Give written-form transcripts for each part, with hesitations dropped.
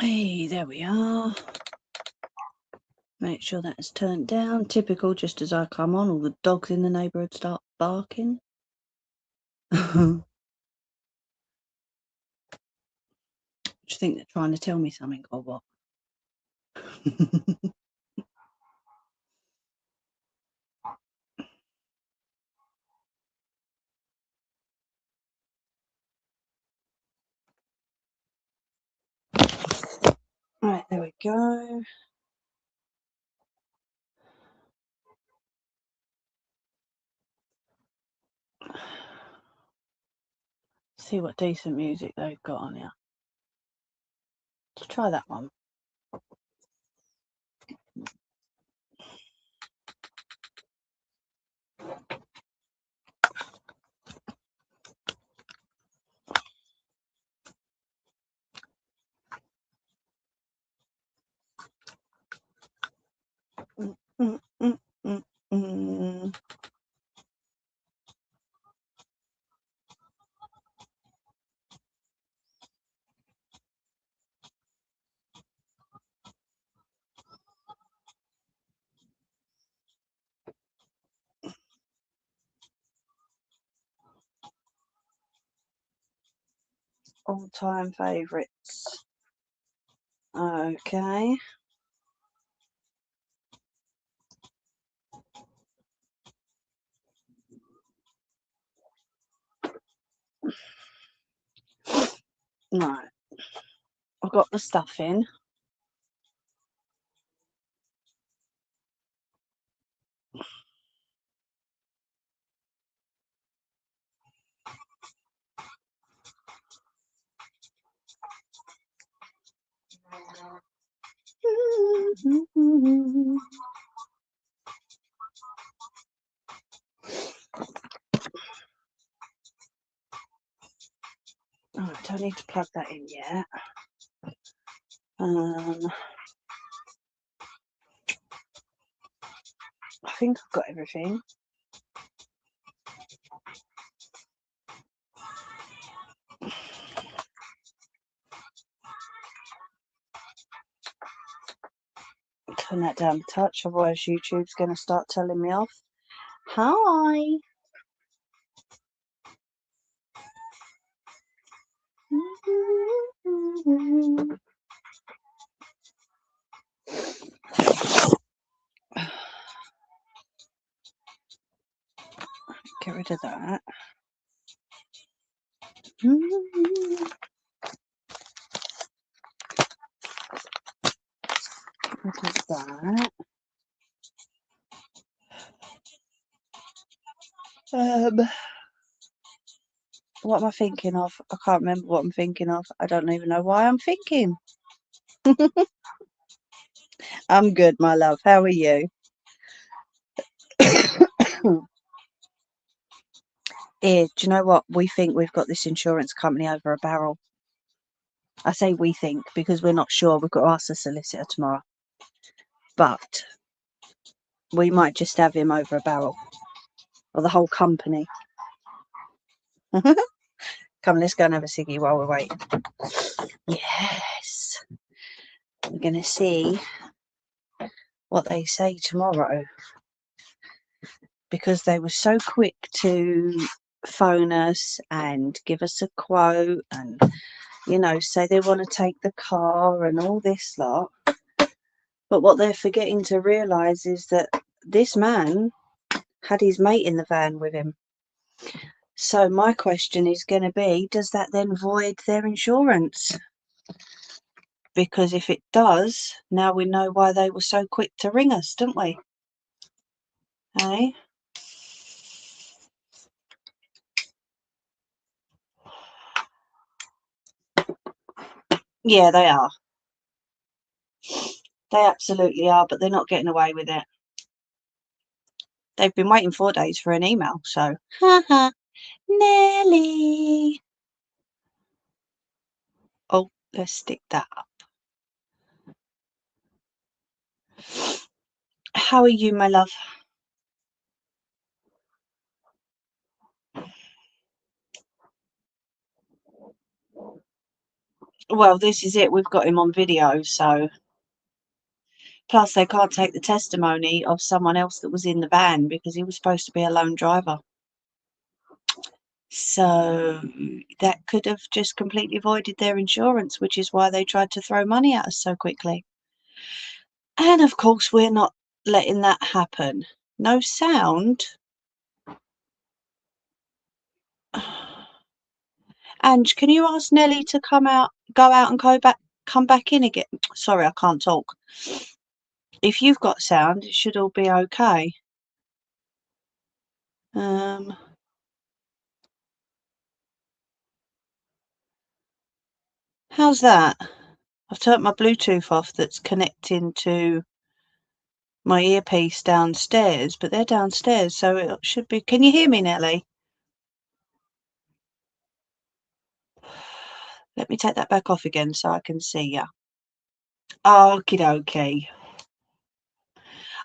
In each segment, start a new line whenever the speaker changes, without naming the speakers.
Hey, there we are. Make sure that's turned down. Typical, just as I come on, all the dogs in the neighbourhood start barking. Do you think they're trying to tell me something or what? Right, there we go. See what decent music they've got on here. Let's try that one. Mm, mm, mm, mm. All-time favourites. Okay. Right. I've got the stuff in. Oh, I don't need to plug that in yet. I think I've got everything. Turn that down a touch, otherwise YouTube's going to start telling me off. Hi! Get rid of that. Get rid of that. What am I thinking of? I can't remember what I'm thinking of. I don't even know why I'm thinking. I'm good, my love. How are you? Do you know what? We think we've got this insurance company over a barrel. I say we think because we're not sure. We've got to ask the solicitor tomorrow. But we might just have him over a barrel. Or the whole company. Come, let's go and have a ciggy while we're waiting. Yes. We're going to see what they say tomorrow. Because they were so quick to phone us and give us a quote and, you know, say they want to take the car and all this lot. But what they're forgetting to realise is that this man had his mate in the van with him. So my question is going to be, does that then void their insurance? Because if it does, now we know why they were so quick to ring us, don't we? Hey? Yeah, they are. They absolutely are, but they're not getting away with it. They've been waiting 4 days for an email, so. Haha, Nelly. Oh, let's stick that up. How are you, my love? Well, this is it. We've got him on video, so. Plus, they can't take the testimony of someone else that was in the van because he was supposed to be a lone driver. So that could have just completely voided their insurance, which is why they tried to throw money at us so quickly. And of course, we're not letting that happen. No sound. Ange, can you ask Nelly to go out and come back in again? Sorry, I can't talk. If you've got sound, it should all be okay. How's that? I've turned my Bluetooth off that's connecting to my earpiece downstairs, but they're downstairs, so it should be. Can you hear me, Nelly? Let me take that back off again so I can see you. Okie dokie.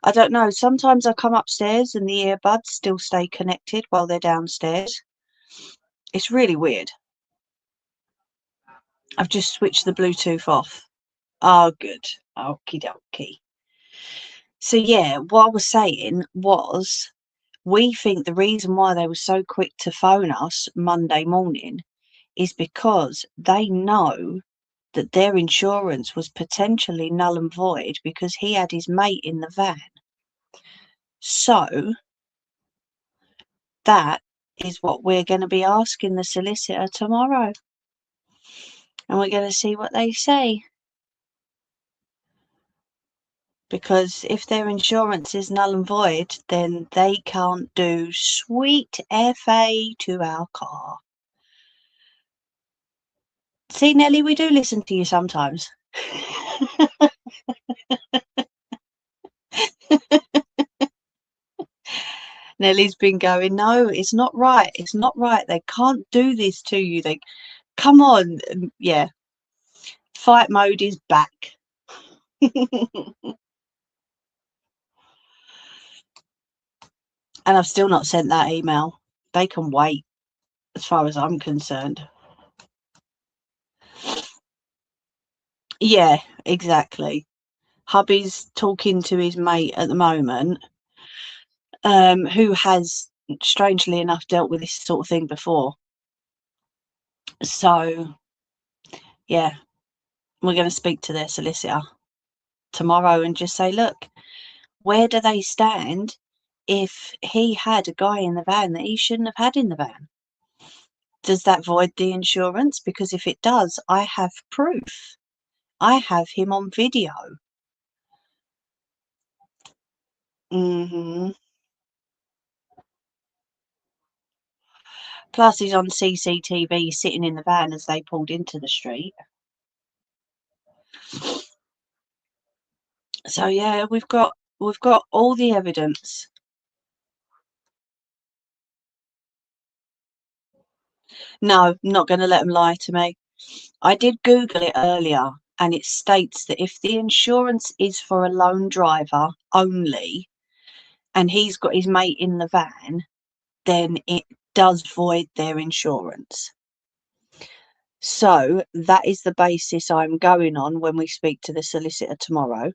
I don't know. Sometimes I come upstairs and the earbuds still stay connected while they're downstairs. It's really weird. I've just switched the Bluetooth off. Oh, good. Okie dokie. So, yeah, what I was saying was we think the reason why they were so quick to phone us Monday morning is because they know that their insurance was potentially null and void because he had his mate in the van. So that is what we're going to be asking the solicitor tomorrow. And we're going to see what they say. Because if their insurance is null and void, then they can't do sweet FA to our car. See, Nelly, we do listen to you sometimes. Nelly's been going, no, it's not right. It's not right. They can't do this to you. They come on. Yeah. Fight mode is back. And I've still not sent that email. They can wait, as far as I'm concerned. Yeah, exactly. Hubby's talking to his mate at the moment, who has, strangely enough, dealt with this sort of thing before. So, yeah, we're going to speak to their solicitor tomorrow and just say, look, where do they stand if he had a guy in the van that he shouldn't have had in the van? Does that void the insurance? Because if it does, I have proof. I have him on video. Plus, he's on CCTV sitting in the van as they pulled into the street. So yeah, we've got all the evidence. No, not going to let them lie to me. I did Google it earlier, and it states that if the insurance is for a lone driver only, and he's got his mate in the van, then it does void their insurance. So that is the basis I'm going on when we speak to the solicitor tomorrow.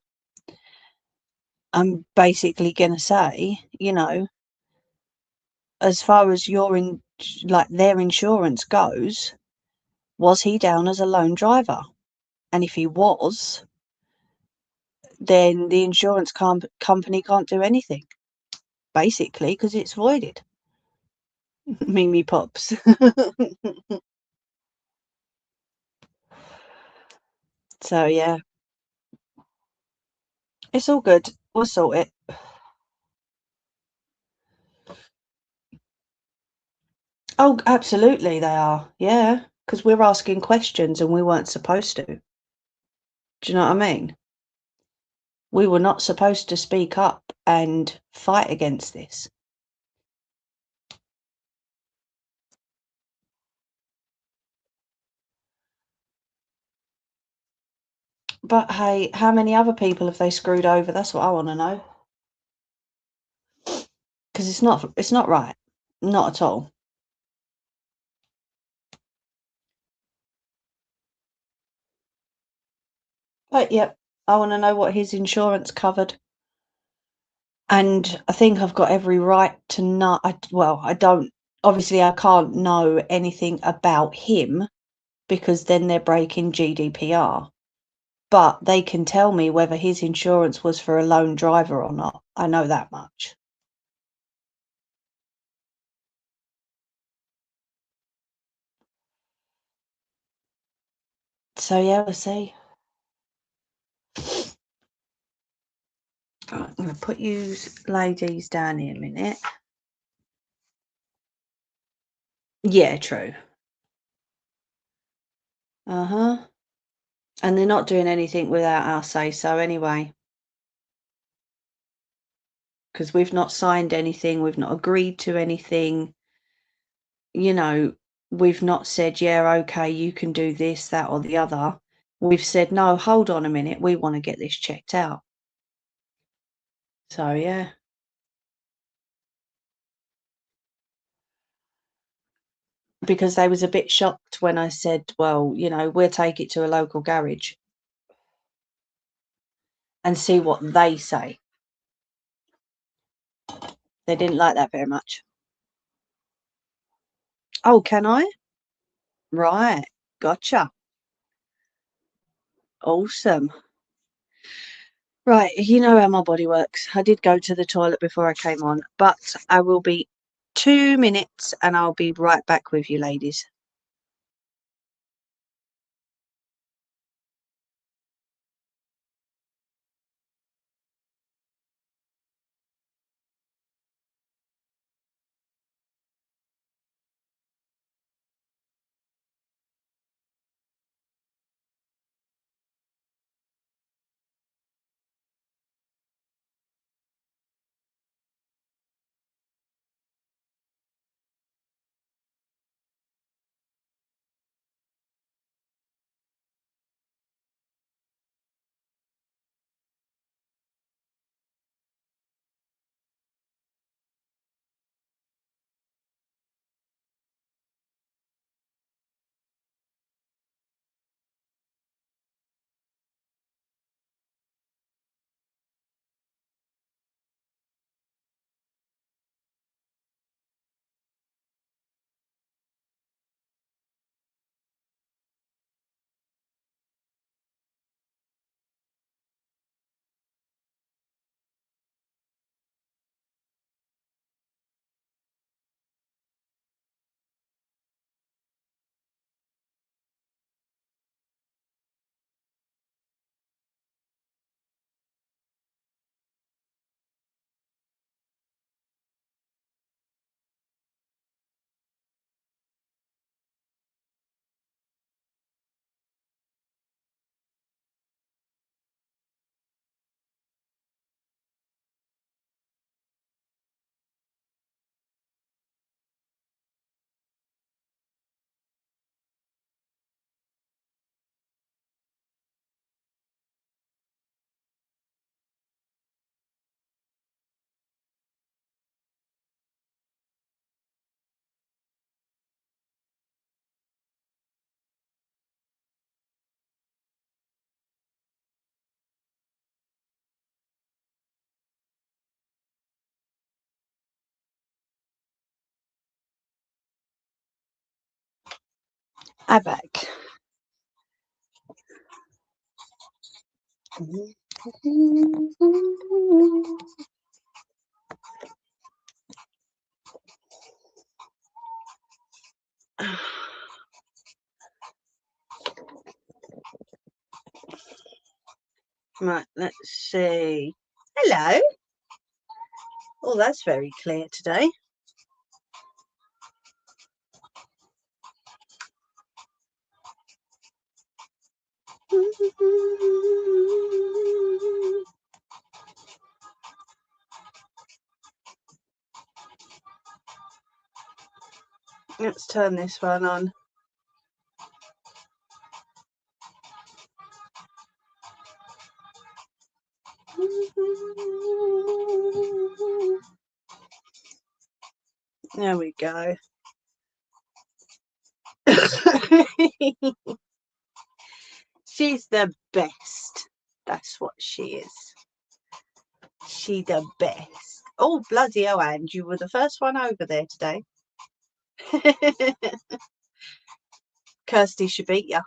I'm basically going to say, as far as their insurance goes, was he down as a lone driver? And if he was, then the insurance company can't do anything, basically, because it's voided. Mimi Pops. So, yeah. It's all good. We'll sort it. Oh, absolutely they are. Yeah. Because we're asking questions and we weren't supposed to. Do you know what I mean? We were not supposed to speak up and fight against this. But hey, how many other people have they screwed over? That's what I want to know. Because it's not right. Not at all. But yep, I want to know what his insurance covered. And I think I've got every right to know. Well, I don't. Obviously, I can't know anything about him because then they're breaking GDPR. But they can tell me whether his insurance was for a lone driver or not. I know that much. So yeah, we'll see. Right, I'm going to put you ladies down here a minute. Yeah, true. Uh-huh. And they're not doing anything without our say-so anyway. Because we've not signed anything, we've not agreed to anything. You know, we've not said, yeah, okay, you can do this, that, or the other. We've said, no, hold on a minute, we want to get this checked out. So, yeah. Because they was a bit shocked when I said, well, you know, we'll take it to a local garage and see what they say. They didn't like that very much. Oh, can I? Right. Gotcha. Awesome. Right, you know how my body works. I did go to the toilet before I came on, but I will be 2 minutes and I'll be right back with you, ladies. I'm back. Right, let's see. Hello. Oh, that's very clear today. Let's turn this one on. There we go. She's the best. That's what she is. She the best. Oh, bloody hell, and you were the first one over there today. Kirsty should beat you.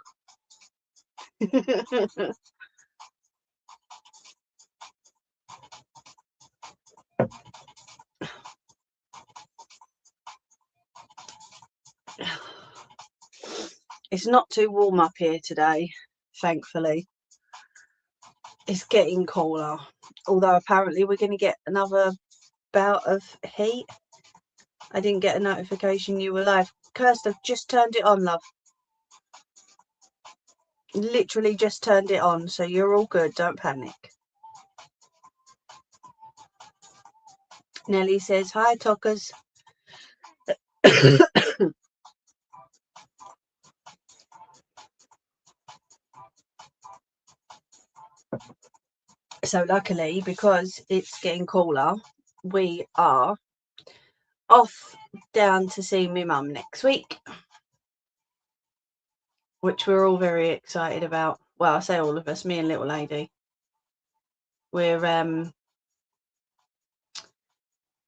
It's not too warm up here today, thankfully. It's getting cooler, although apparently we're going to get another bout of heat. I didn't get a notification you were live. Kirst, I've just turned it on, love. Literally just turned it on, so you're all good. Don't panic. Nelly says, hi, Tockers. So luckily, because it's getting cooler, we are off down to see my mum next week, which we're all very excited about. Well, I say all of us, me and little lady. We're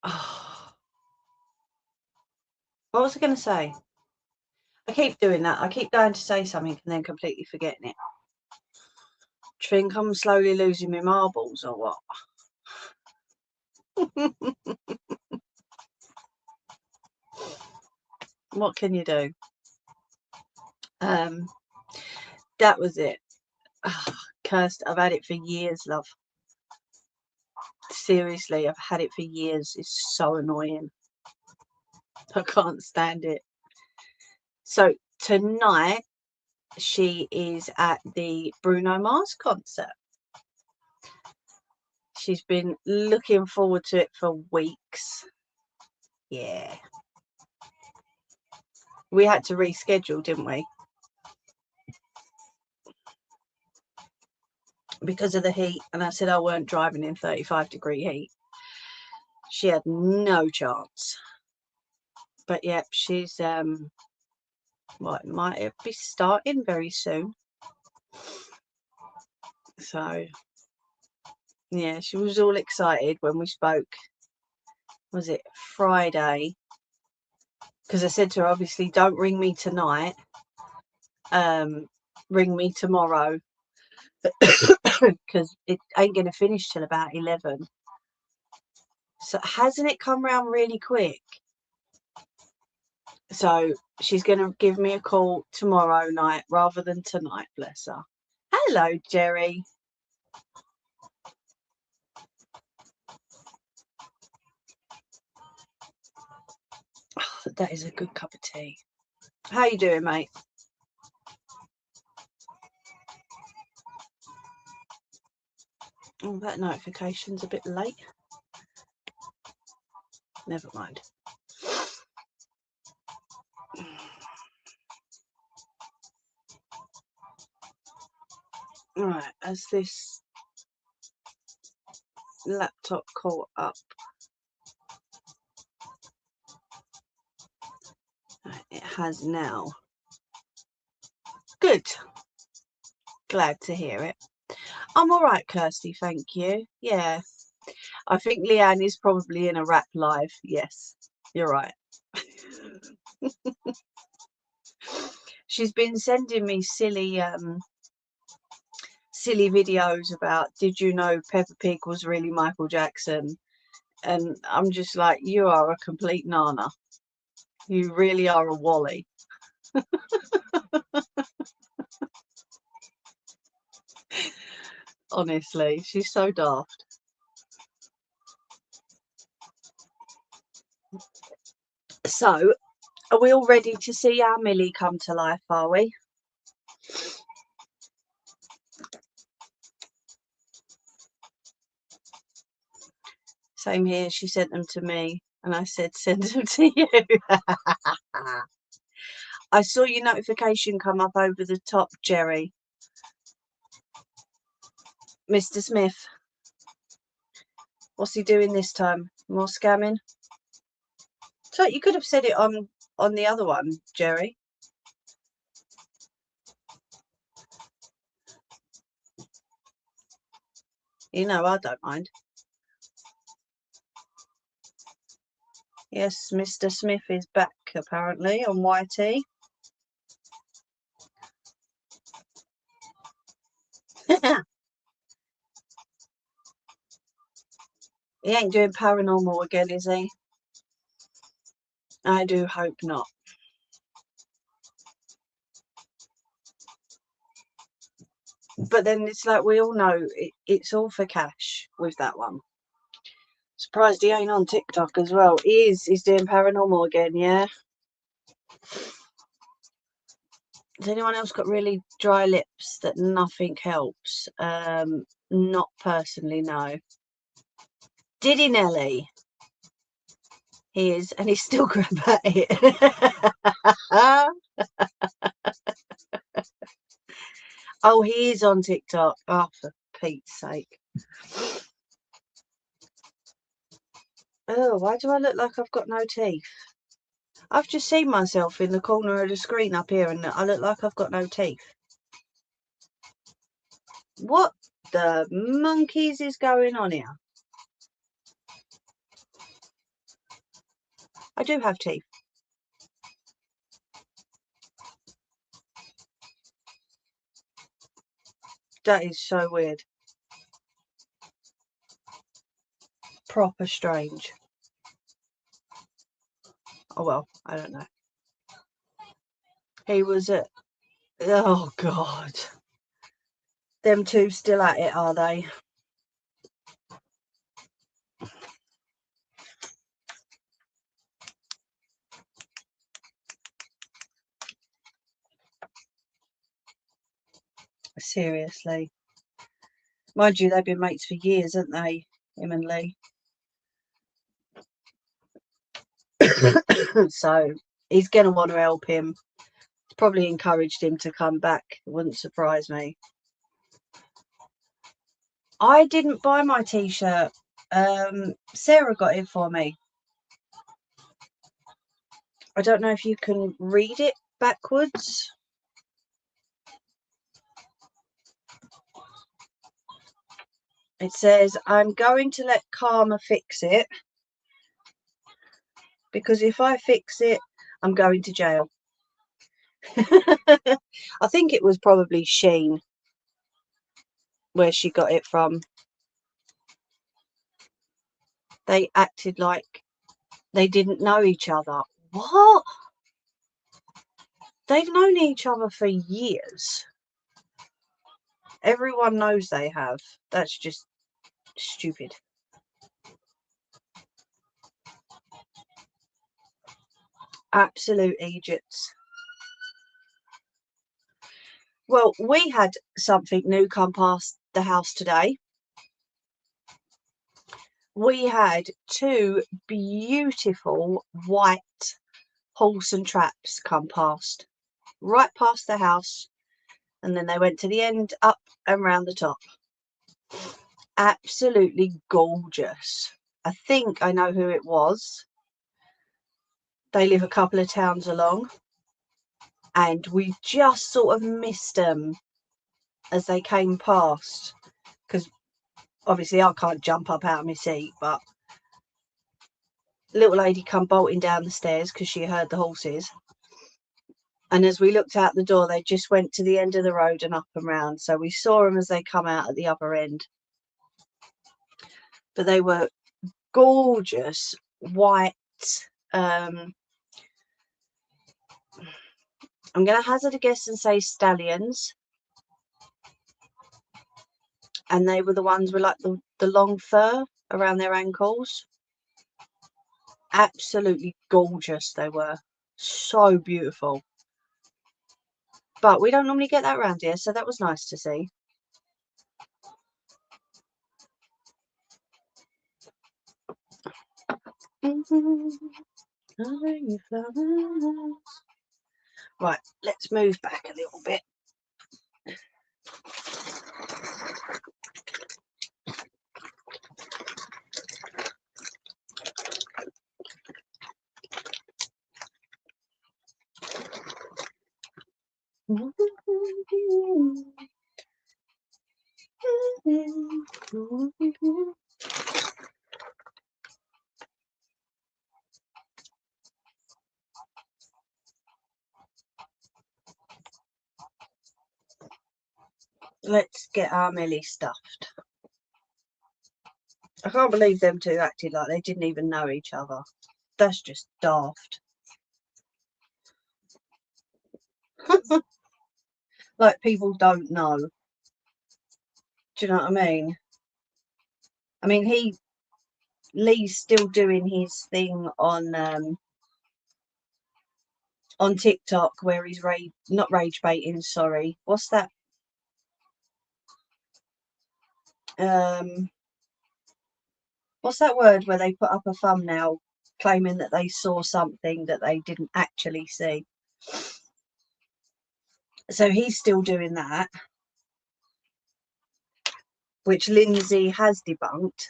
oh, what was I going to say? I keep doing that. I keep going to say something and then completely forgetting it. Do you think I'm slowly losing my marbles or what? What can you do? That was it. Cursed. I've had it for years, love. Seriously, I've had it for years. It's so annoying. I can't stand it. So tonight she is at the Bruno Mars concert. She's been looking forward to it for weeks. Yeah. We had to reschedule, didn't we? Because of the heat. And I said I weren't driving in 35-degree heat. She had no chance. But yep, she's what might it be starting very soon. So yeah, she was all excited when we spoke. Was it Friday? Because I said to her, obviously, don't ring me tonight. Ring me tomorrow, because it ain't going to finish till about 11. So hasn't it come round really quick? So she's going to give me a call tomorrow night rather than tonight, bless her. Hello, Gerry. Oh, that is a good cup of tea. How you doing, mate? Oh, that notification's a bit late. Never mind. Right, as this laptop caught up, it has now. Good. Glad to hear it. I'm all right, Kirsty, thank you. Yeah, I think Leanne is probably in a rap live. Yes, you're right. She's been sending me silly videos about, did you know Peppa Pig was really Michael Jackson? And I'm just like, you are a complete nana. You really are a Wally. Honestly, she's so daft. So, are we all ready to see our Millie come to life, are we? Same here. She sent them to me and I said, send them to you. I saw your notification come up over the top, Gerry. Mr. Smith. What's he doing this time? More scamming? So you could have said it on the other one, Gerry. You know, I don't mind. Yes, Mr. Smith is back apparently on YT. He ain't doing paranormal again, is he? I do hope not. But then it's like we all know it's all for cash with that one. Surprised he ain't on TikTok as well. He's doing paranormal again, yeah? Has anyone else got really dry lips that nothing helps? Not personally, no. Diddy Nelly? He is, and he's still crap at it. Oh, he is on TikTok. Oh, for Pete's sake. Oh, why do I look like I've got no teeth? I've just seen myself in the corner of the screen up here and I look like I've got no teeth. What the monkeys is going on here? I do have teeth. That is so weird. Proper strange. Oh well, I don't know. He was at... Oh God. Them two still at it, are they? Seriously. Mind you, they've been mates for years, haven't they? Him and Lee. So he's going to want to help him. Probably encouraged him to come back. It wouldn't surprise me. I didn't buy my t-shirt. Sarah got it for me. I don't know if you can read it backwards. It says, I'm going to let karma fix it, because if I fix it, I'm going to jail. I think it was probably Shein where she got it from. They acted like they didn't know each other. What? They've known each other for years. Everyone knows they have. That's just stupid. Absolute idiots. Well, we had something new come past the house today. We had two beautiful white horse and traps come past, right past the house, and then they went to the end, up and round the top. Absolutely gorgeous. I think I know who it was. They live a couple of towns along, and we just sort of missed them as they came past, because obviously I can't jump up out of my seat, but little lady come bolting down the stairs because she heard the horses, and as we looked out the door, they just went to the end of the road and up and round, so we saw them as they come out at the other end. But they were gorgeous white, I'm going to hazard a guess and say stallions, and they were the ones with like the long fur around their ankles. Absolutely gorgeous they were. So beautiful. But we don't normally get that around here, so that was nice to see. Right, let's move back a little bit. Let's get our Millie stuffed. I can't believe them two acted like they didn't even know each other. That's just daft. Like people don't know. Do you know what I mean? I mean, Lee's still doing his thing on TikTok where he's not rage baiting. Sorry, what's that? What's that word where they put up a thumbnail claiming that they saw something that they didn't actually see? So he's still doing that, which Lindsay has debunked.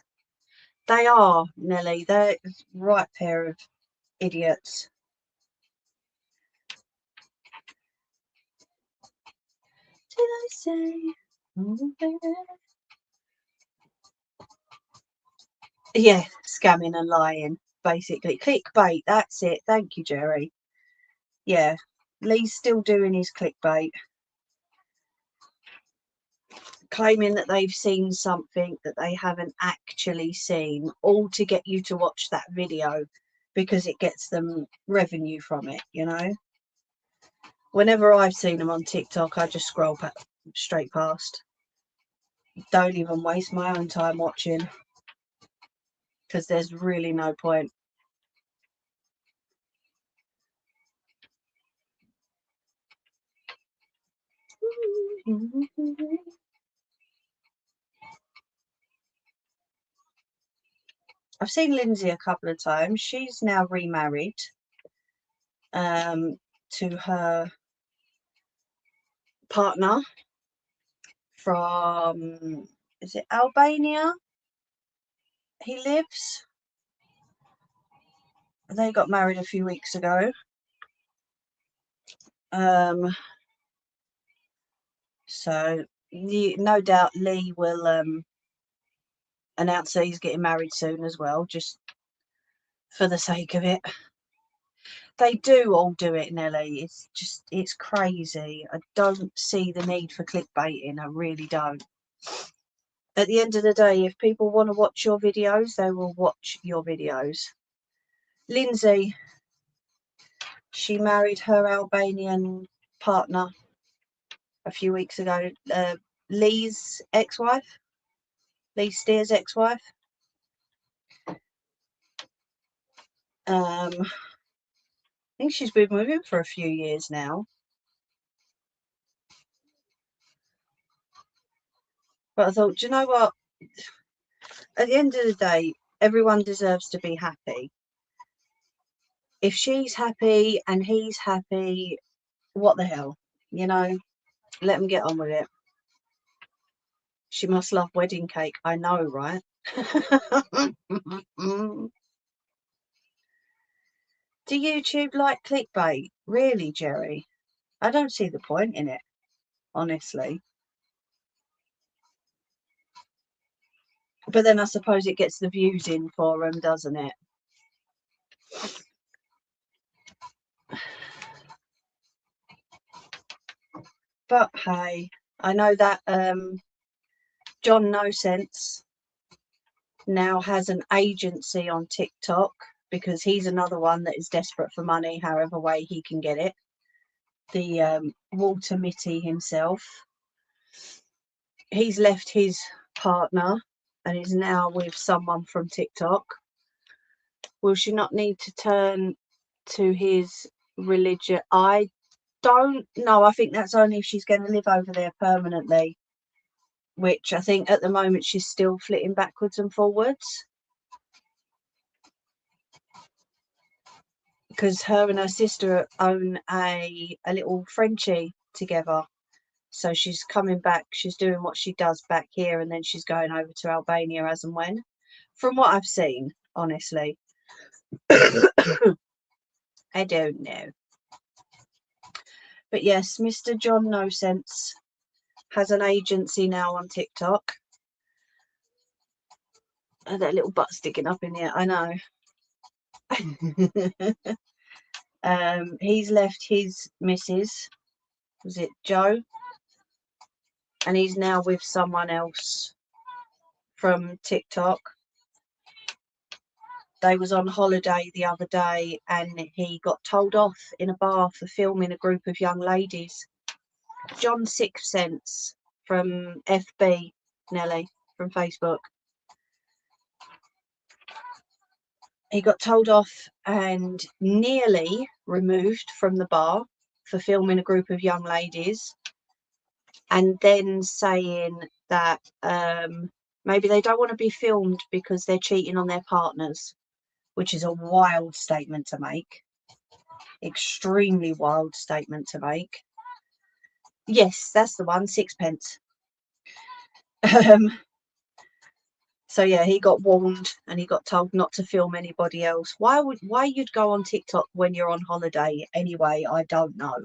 They are, Nelly. They're a right pair of idiots. Did I say? Oh, baby. Yeah, scamming and lying, basically. Clickbait, that's it. Thank you, Gerry. Yeah, Lee's still doing his clickbait. Claiming that they've seen something that they haven't actually seen, all to get you to watch that video because it gets them revenue from it, you know? Whenever I've seen them on TikTok, I just scroll straight past. Don't even waste my own time watching because there's really no point. I've seen Lindsay a couple of times. She's now remarried to her partner from, is it Albania? He lives. They got married a few weeks ago. So no doubt Lee will announce that he's getting married soon as well, just for the sake of it. They do all do it, Nelly. It's crazy. I don't see the need for clickbaiting. I really don't. At the end of the day, if people want to watch your videos, they will watch your videos. Lindsay, she married her Albanian partner a few weeks ago. Lee's ex-wife, Lee Steer's ex-wife. I think she's been with him for a few years now. But I thought, do you know what? At the end of the day, everyone deserves to be happy. If she's happy and he's happy, what the hell? You know, let them get on with it. She must love wedding cake. I know, right? Do YouTube like clickbait? Really, Gerry? I don't see the point in it, honestly. But then I suppose it gets the views in for them, doesn't it? But hey, I know that John No Sense now has an agency on TikTok because he's another one that is desperate for money, however way he can get it. The Walter Mitty himself. He's left his partner and is now with someone from TikTok. Will she not need to turn to his religion? I don't know. I think that's only if she's going to live over there permanently, which I think at the moment she's still flitting backwards and forwards. Because her and her sister own a little Frenchie together. So she's coming back, she's doing what she does back here, and then she's going over to Albania as and when. From what I've seen, honestly. I don't know. But yes, Mr. John No Sense has an agency now on TikTok. Oh, that little butt sticking up in here, I know. He's left his missus, was it Joe? And he's now with someone else from TikTok. They was on holiday the other day and he got told off in a bar for filming a group of young ladies. John Sixpence from FB, Nelly, from Facebook. He got told off and nearly removed from the bar for filming a group of young ladies, and then saying that maybe they don't want to be filmed because they're cheating on their partners, which is a wild statement to make. Extremely wild statement to make. Yes, that's the one, Sixpence. So yeah, he got warned and he got told not to film anybody else. Why you'd go on TikTok when you're on holiday anyway, I don't know.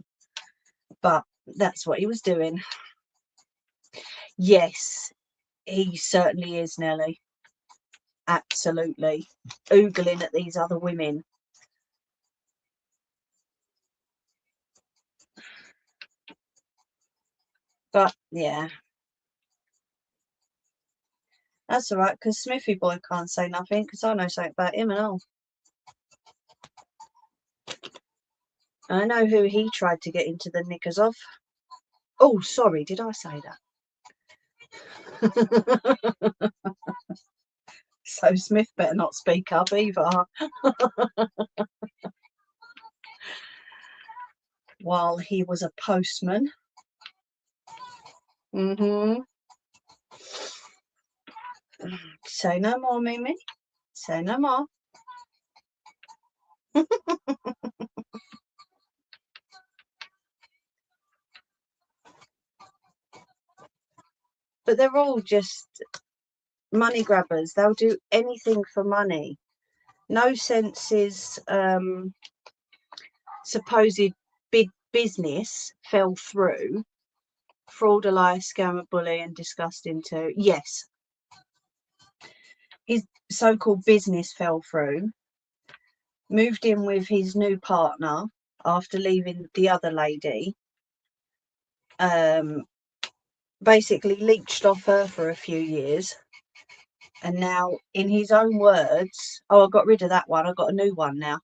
But that's what he was doing. Yes, he certainly is, Nelly. Absolutely. Oogling at these other women. But yeah. That's alright, because Smithy boy can't say nothing, because I know something about him and all. I know who he tried to get into the knickers of. Oh, sorry, did I say that? So Smith better not speak up either. While he was a postman. Say no more, Mimi. Say no more. But they're all just money grabbers. They'll do anything for money. No Sense's supposed big business fell through. Fraud, a liar, scammer, bully, and disgusting too. Yes. His so-called business fell through. Moved in with his new partner after leaving the other lady. Basically leeched off her for a few years. And now, in his own words, oh, I got rid of that one. I got a new one now.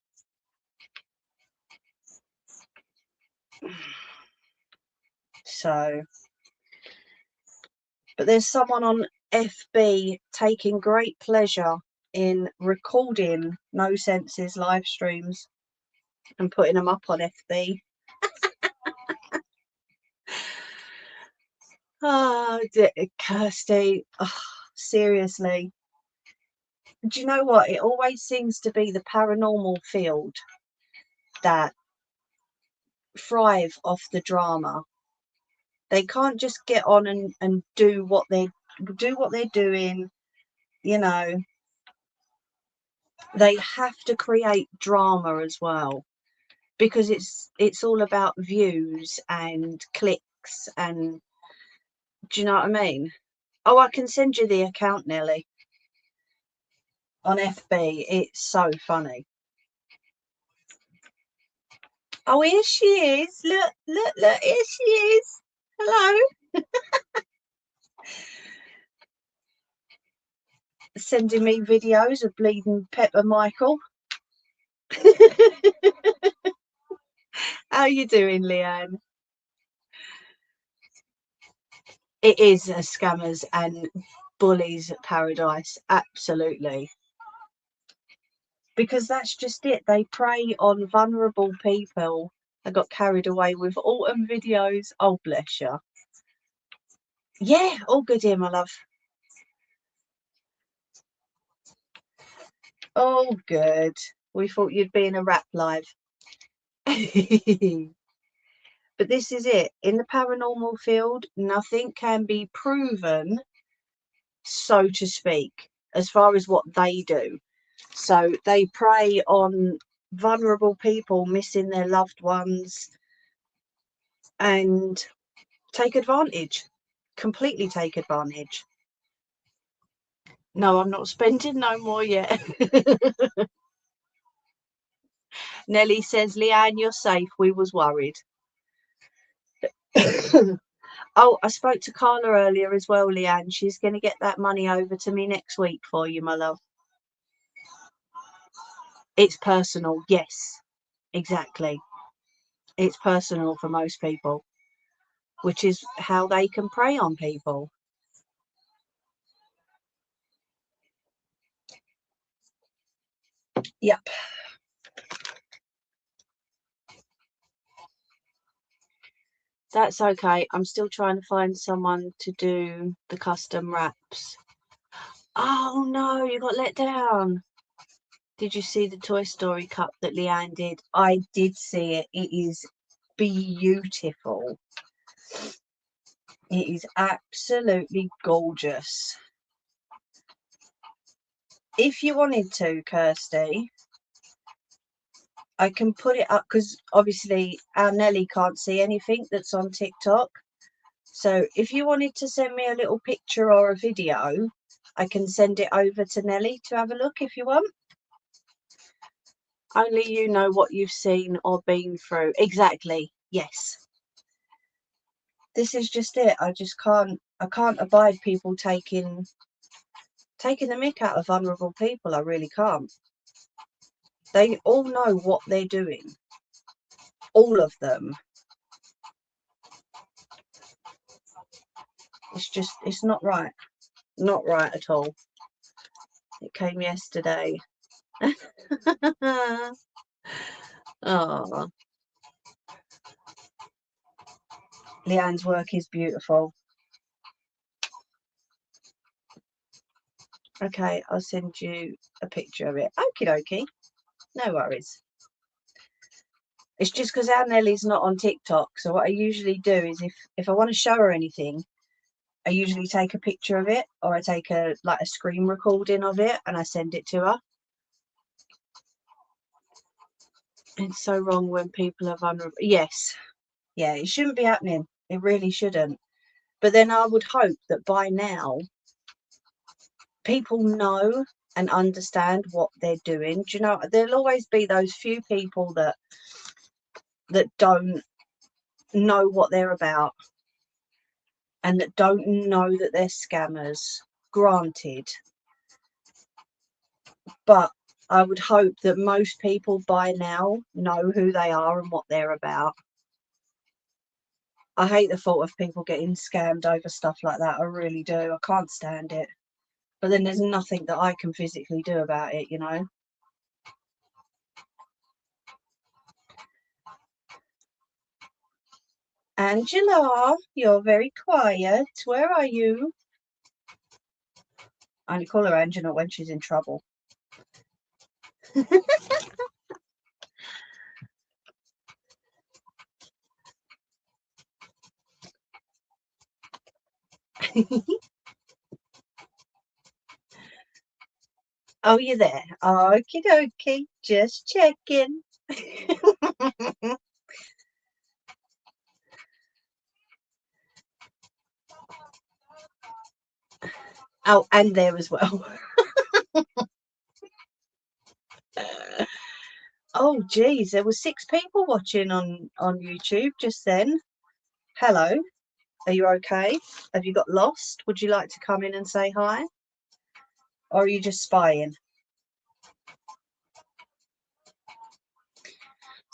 So, but there's someone on FB taking great pleasure in recording No Sense's live streams and putting them up on FB. Oh, Kirsty, oh, seriously. Do you know what? It always seems to be the paranormal field that thrive off the drama. They can't just get on and do what they're doing, you know. They have to create drama as well, because it's all about views and clicks, and do you know what I mean? Oh, I can send you the account, Nelly, on FB. It's so funny. Oh, here she is. Look, here she is. Hello. Sending me videos of bleeding Pepper Michael. How you doing, Leanne? It is a scammers and bullies paradise, absolutely. Because that's just it. They prey on vulnerable people. I got carried away with autumn videos. Oh, bless you. Yeah, all good here, my love. Oh, good. We thought you'd be in a rap live. But this is it. In the paranormal field, nothing can be proven, so to speak, as far as what they do. So they prey on vulnerable people missing their loved ones and take advantage, completely take advantage. No, I'm not spending no more yet. Nelly says, Leanne, you're safe. We was worried. Oh, I spoke to Carla earlier as well, Leanne. She's going to get that money over to me next week for you, my love. It's personal. Yes, exactly. It's personal for most people, which is how they can prey on people. Yep. That's okay. I'm still trying to find someone to do the custom wraps. Oh no, you got let down. Did you see the Toy Story cup that Leanne did? I did see it. It is beautiful. It is absolutely gorgeous. If you wanted to, Kirsty, I can put it up because obviously our Nelly can't see anything that's on TikTok. So if you wanted to send me a little picture or a video, I can send it over to Nelly to have a look if you want. Only you know what you've seen or been through. Exactly. Yes. This is just it. I can't abide people taking the mick out of vulnerable people. I really can't. They all know what they're doing. All of them. It's not right. Not right at all. It came yesterday. Oh, Leanne's work is beautiful. Okay, I'll send you a picture of it. Okie dokie. No worries. It's just because our Nellie's not on TikTok. So what I usually do is if I want to show her anything, I usually take a picture of it or I take a screen recording of it and I send it to her. It's so wrong when people are vulnerable. Yes. Yeah, it shouldn't be happening. It really shouldn't. But then I would hope that by now people know and understand what they're doing. Do you know, there'll always be those few people that don't know what they're about and that don't know that they're scammers. Granted. But I would hope that most people by now know who they are and what they're about. I hate the thought of people getting scammed over stuff like that. I really do. I can't stand it. But then there's nothing that I can physically do about it, you know. Angela, you're very quiet. Where are you? I only call her Angela when she's in trouble. Oh, you're there. Okie dokie. Just checking. Oh, and there as well. Oh, geez, there were 6 people watching on YouTube just then. Hello, are you okay? Have you got lost? Would you like to come in and say hi? Or are you just spying?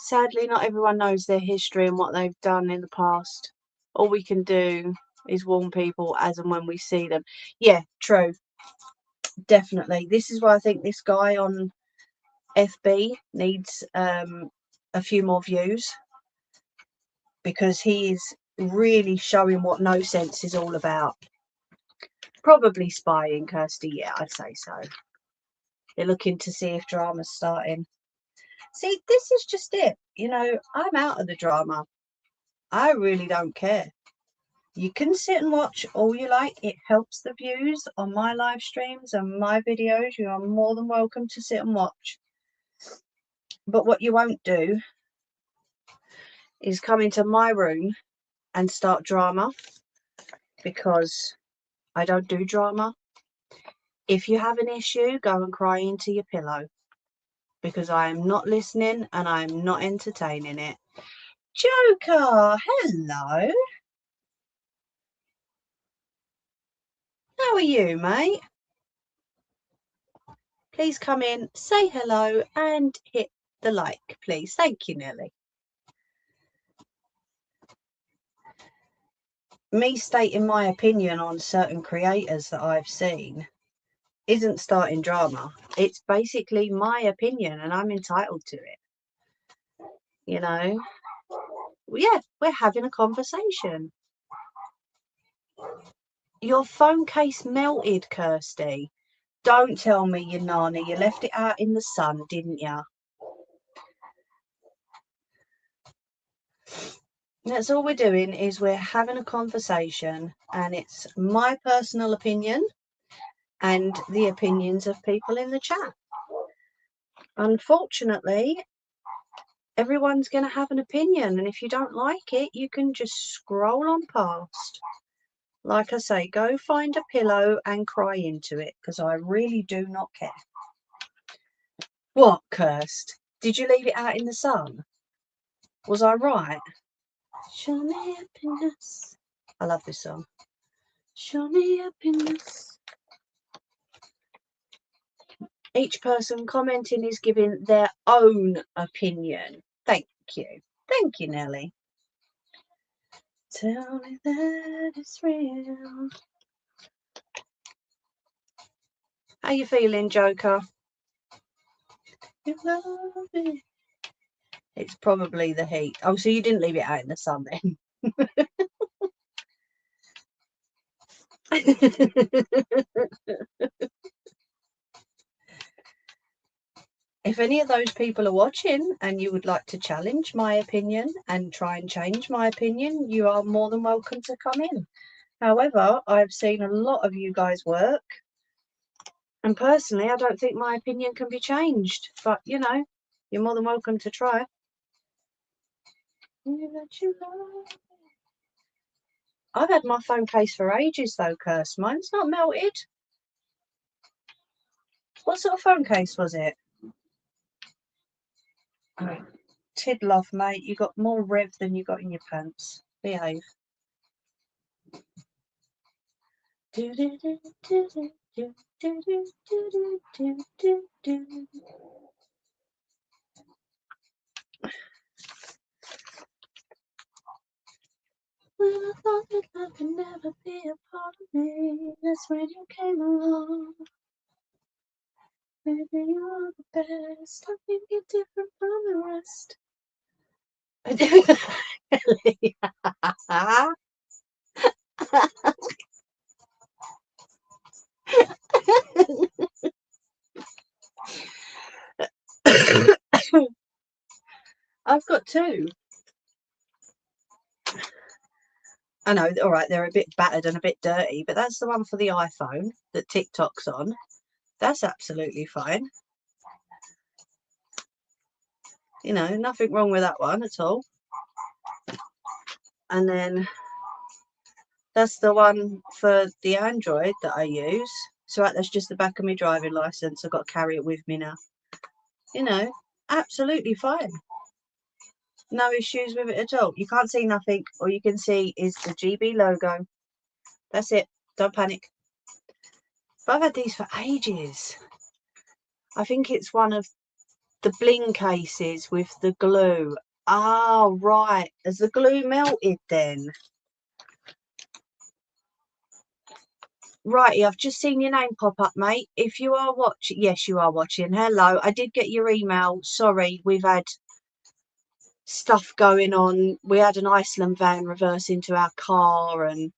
Sadly, not everyone knows their history and what they've done in the past. All we can do is warn people as and when we see them. Yeah, true. Definitely. This is why I think this guy on FB needs a few more views, because he is really showing what no sense is all about. Probably spying, Kirsty. Yeah, I'd say so. They're looking to see if drama's starting. See, this is just it. You know, I'm out of the drama. I really don't care. You can sit and watch all you like. It helps the views on my live streams and my videos. You are more than welcome to sit and watch. But what you won't do is come into my room and start drama, because I don't do drama. If you have an issue, go and cry into your pillow, because I am not listening and I am not entertaining it. Joker, hello. How are you, mate? Please come in, say hello and hit the like, please. Thank you, Nelly. Me stating my opinion on certain creators that I've seen isn't starting drama. It's basically my opinion and I'm entitled to it. You know? Yeah, we're having a conversation. Your phone case melted, Kirsty. Don't tell me, you nanny, you left it out in the sun, didn't you? That's all we're doing, is we're having a conversation, and it's my personal opinion and the opinions of people in the chat. Unfortunately, everyone's going to have an opinion, and if you don't like it, you can just scroll on past. Like I say, go find a pillow and cry into it, because I really do not care. What, Kirst? Did you leave it out in the sun? Was I right? Show me happiness. I love this song. Show me happiness. Each person commenting is giving their own opinion. Thank you. Thank you, Nelly. Tell me that it's real. How you feeling, Joker? You love it. It's probably the heat. Oh, so you didn't leave it out in the sun then? If any of those people are watching and you would like to challenge my opinion and try and change my opinion, you are more than welcome to come in. However, I've seen a lot of you guys work, and personally, I don't think my opinion can be changed. But, you know, you're more than welcome to try. I've had my phone case for ages, though, Kirst. Mine's not melted. What sort of phone case was it? Oh, Tidloff, mate. You got more rev than you got in your pants. Behave. When I thought that love could never be a part of me, that's when you came along. Baby, you're the best. I think you're different from the rest. I've got two. I know, all right, they're a bit battered and a bit dirty, but that's the one for the iPhone that TikTok's on. That's absolutely fine. You know, nothing wrong with that one at all. And then that's the one for the Android that I use. So that's just the back of my driving license. I've got to carry it with me now. You know, absolutely fine. No issues with it at all. You can't see nothing. All you can see is the GB logo. That's it. Don't panic. But I've had these for ages. I think it's one of the bling cases with the glue. Ah, right. Has the glue melted then? Righty, I've just seen your name pop up, mate. If you are watching, yes, you are watching. Hello, I did get your email. Sorry, we've had stuff going on. We had an Iceland van reverse into our car, and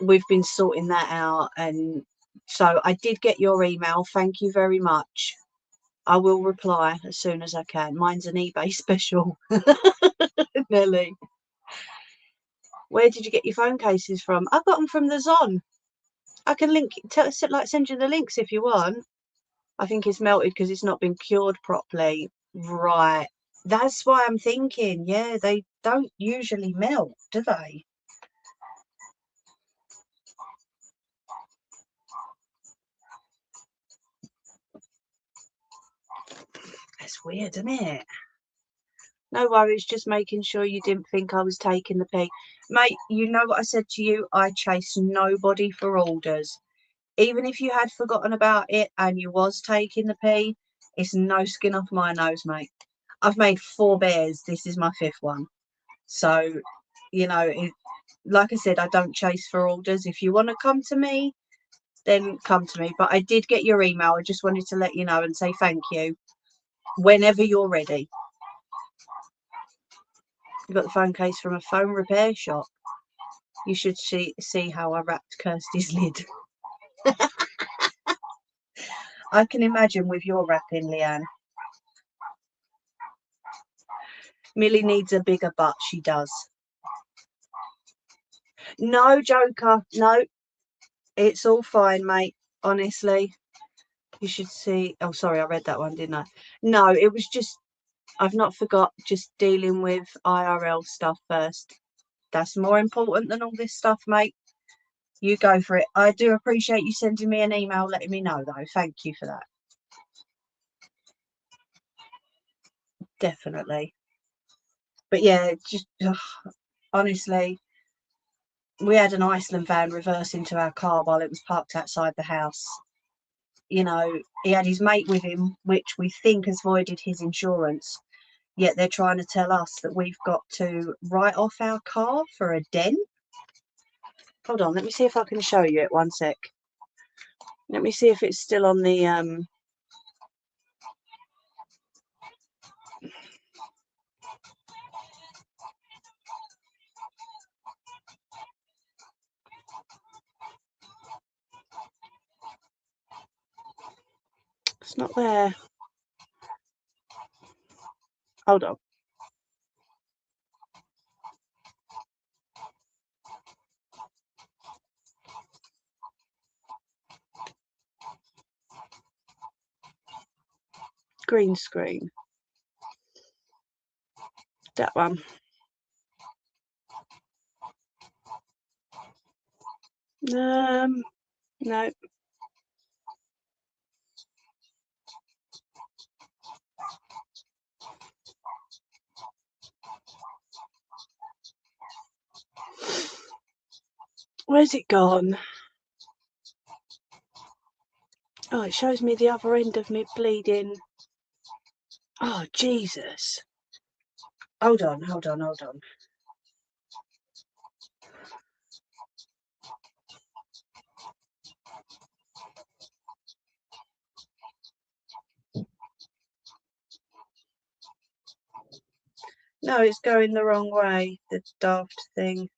we've been sorting that out. And so I did get your email. Thank you very much. I will reply as soon as I can. Mine's an eBay special. Nelly. Where did you get your phone cases from? I got them from the Zon. I can send you the links if you want. I think it's melted because it's not been cured properly. Right. That's why I'm thinking, yeah, they don't usually melt, do they? It's weird, isn't it? No worries, just making sure you didn't think I was taking the pee. Mate, you know what I said to you? I chase nobody for orders. Even if you had forgotten about it and you was taking the pee, it's no skin off my nose, mate. I've made 4 bears. This is my 5th one. So, you know, like I said, I don't chase for orders. If you want to come to me, then come to me. But I did get your email. I just wanted to let you know and say thank you whenever you're ready. You got the phone case from a phone repair shop. You should see how I wrapped Kirsty's lid. I can imagine with your wrapping, Leanne. Millie needs a bigger butt. She does. No, Joker. No, it's all fine, mate. Honestly, you should see. Oh, sorry, I read that one, didn't I? No, it was just, I've not forgot, just dealing with IRL stuff first. That's more important than all this stuff, mate. You go for it. I do appreciate you sending me an email letting me know, though. Thank you for that. Definitely. But yeah, just honestly, we had an Iceland van reverse into our car while it was parked outside the house. You know, he had his mate with him, which we think has voided his insurance. Yet they're trying to tell us that we've got to write off our car for a dent. Hold on, let me see if I can show you it. One sec. Let me see if it's still on the it's not there. Hold on. Green screen. That one. No. Where's it gone? Oh, it shows me the other end of me bleeding. Oh, Jesus. Hold on. No, it's going the wrong way, the daft thing.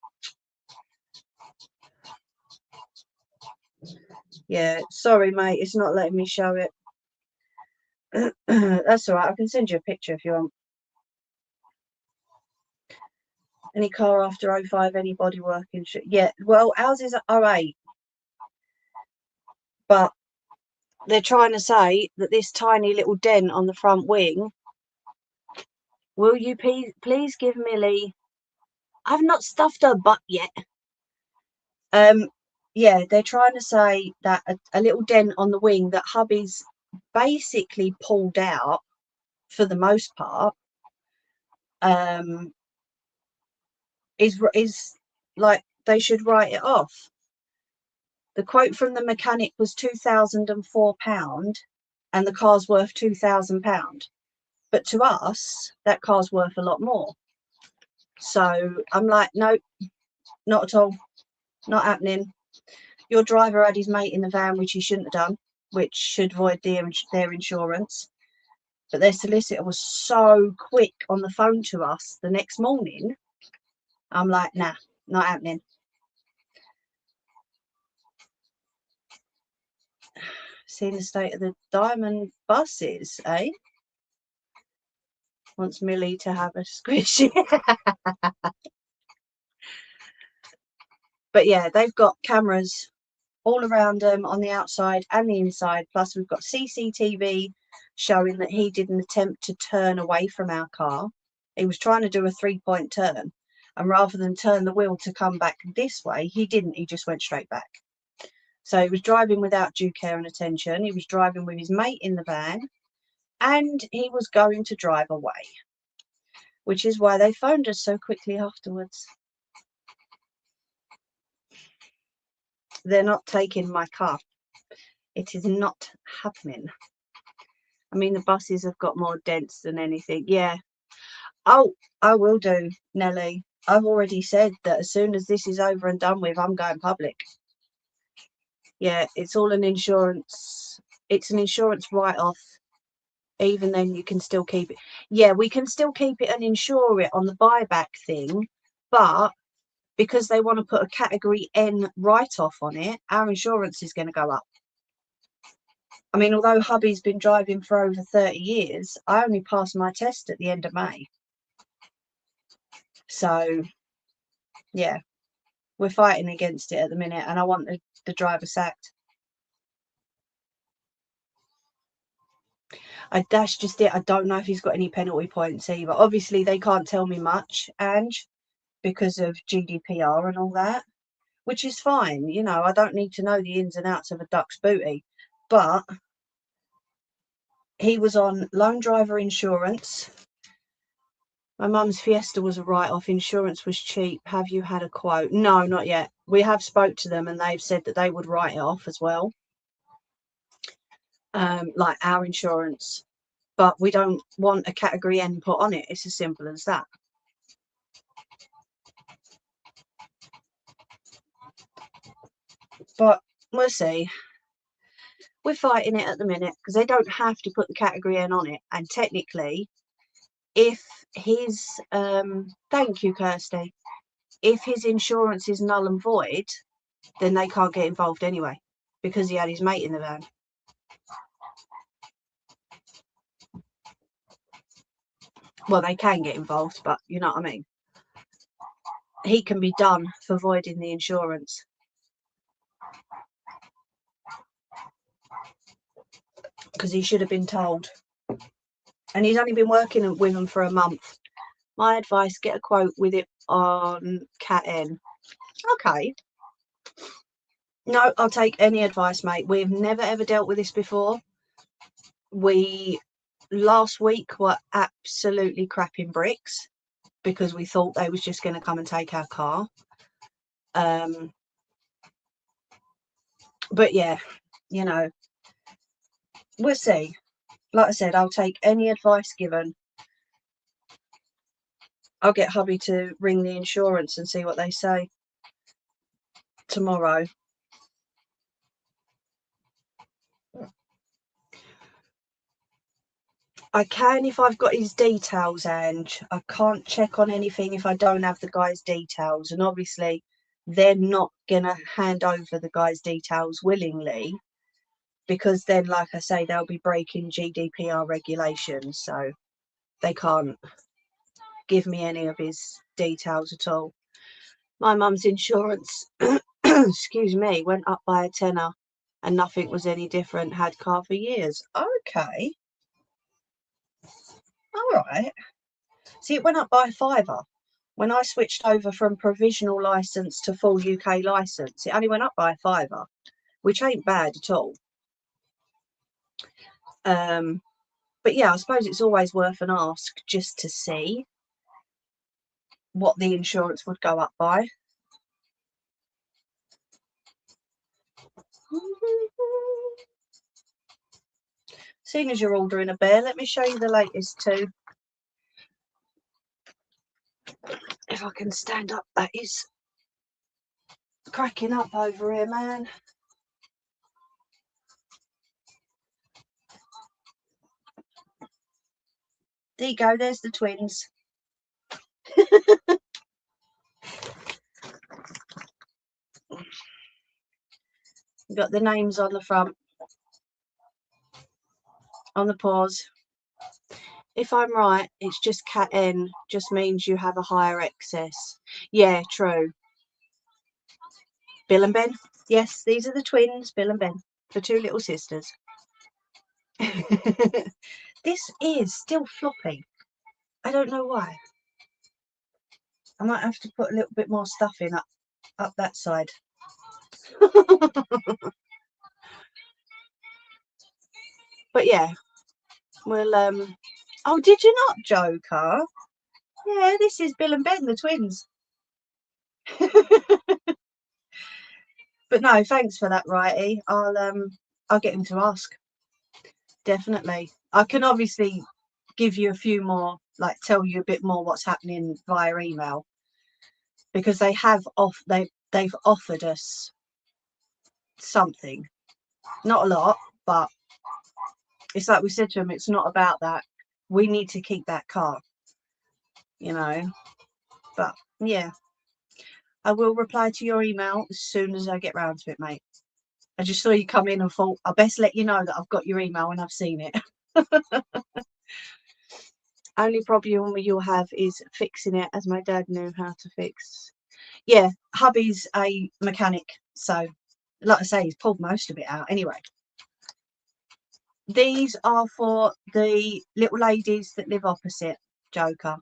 Yeah, sorry, mate, it's not letting me show it. That's all right, I can send you a picture if you want. Any car after 05, any bodywork and shit. Yeah, well, ours is 08. But they're trying to say that this tiny little dent on the front wing, will you please give Millie... I've not stuffed her butt yet. Yeah, they're trying to say that a little dent on the wing that hubby's basically pulled out for the most part, is like they should write it off. The quote from the mechanic was £2,004 and the car's worth £2,000. But to us, that car's worth a lot more. So I'm like, nope, not at all. Not happening. Your driver had his mate in the van, which he shouldn't have done, which should void their insurance. But their solicitor was so quick on the phone to us the next morning. I'm like, nah, not happening. Seeing the state of the diamond buses, eh? Wants Millie to have a squishy. But yeah, they've got cameras all around them on the outside and the inside. Plus, we've got CCTV showing that he did an attempt to turn away from our car. He was trying to do a 3-point turn. And rather than turn the wheel to come back this way, he didn't. He just went straight back. So he was driving without due care and attention. He was driving with his mate in the van. and he was going to drive away, which is why they phoned us so quickly afterwards. They're not taking my car. It is not happening. I mean, the buses have got more dents than anything. Yeah. Oh, I will do, Nelly. I've already said that as soon as this is over and done with, I'm going public. Yeah, it's all an insurance. It's an insurance write-off. Even then, you can still keep it. Yeah, we can still keep it and insure it on the buyback thing, but because they want to put a category N write-off on it, our insurance is going to go up. I mean, although hubby's been driving for over 30 years, I only passed my test at the end of May. So, yeah, we're fighting against it at the minute, and I want the driver sacked. That's just it. I don't know if he's got any penalty points either. Obviously, they can't tell me much, Ange, because of GDPR and all that, which is fine. You know, I don't need to know the ins and outs of a duck's booty. But he was on loan driver insurance. My mum's Fiesta was a write-off. Insurance was cheap. Have you had a quote? No, not yet. We have spoke to them and they've said that they would write it off as well. Like our insurance. But we don't want a category N put on it. It's as simple as that. But we'll see. We're fighting it at the minute because they don't have to put the category N on it. And technically, if his thank you, Kirsty, if his insurance is null and void, then they can't get involved anyway because he had his mate in the van. Well, they can get involved, but you know what I mean. He can be done for voiding the insurance. Because he should have been told. And he's only been working with them for a month. My advice, get a quote with it on Cat N. Okay. No, I'll take any advice, mate. We've never ever dealt with this before. We last week were absolutely crapping bricks because we thought they was just going to come and take our car. But yeah, you know, we'll see. Like I said, I'll take any advice given. I'll get hubby to ring the insurance and see what they say tomorrow. I can if I've got his details, Ange. I can't check on anything if I don't have the guy's details. And obviously, they're not going to hand over the guy's details willingly because then, like I say, they'll be breaking GDPR regulations. So they can't give me any of his details at all. My mum's insurance, excuse me, went up by a tenner and nothing was any different. Had car for years. Okay. All right. See, it went up by a fiver. When I switched over from provisional licence to full UK licence, it only went up by a fiver, which ain't bad at all. But yeah, I suppose it's always worth an ask just to see what the insurance would go up by. Seeing as you're ordering a bear, let me show you the latest too. If I can stand up, that is cracking up over here, man. There you go, there's the twins. You've got the names on the front, on the paws. If I'm right, it's just Cat N, just means you have a higher excess. Yeah, true. Bill and Ben. Yes, these are the twins, Bill and Ben, the two little sisters. This is still floppy. I don't know why. I might have to put a little bit more stuff in up that side. But yeah, We'll oh, did you not, Joker? Yeah, this is Bill and Ben, the twins. But no, thanks for that, Righty. I'll get him to ask. Definitely. I can obviously give you a few more, like tell you a bit more what's happening via email, because they've offered us something. Not a lot, but it's like we said to them, it's not about that. We need to keep that car, you know. But yeah, I will reply to your email as soon as I get round to it, mate. I just saw you come in and thought I best let you know that I've got your email and I've seen it. Only problem you'll have is fixing it, as my dad knew how to fix. Yeah, hubby's a mechanic, so like I say, he's pulled most of it out anyway. These are for the little ladies that live opposite, Joker.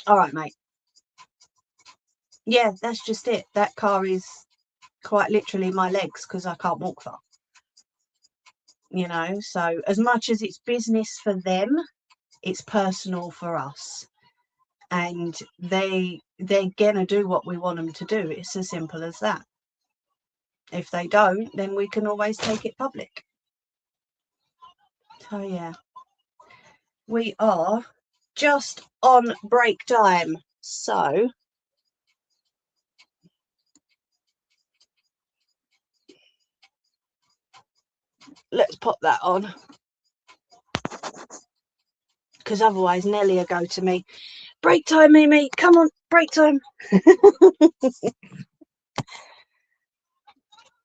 All right, mate. Yeah, that's just it. That car is quite literally my legs because I can't walk far. You know, so as much as it's business for them, it's personal for us. And they're gonna do what we want them to do. It's as simple as that. If they don't, then we can always take it public. So yeah, we are just on break time. So let's pop that on, because otherwise Nelly will go to me. Break time, Mimi. Come on, break time.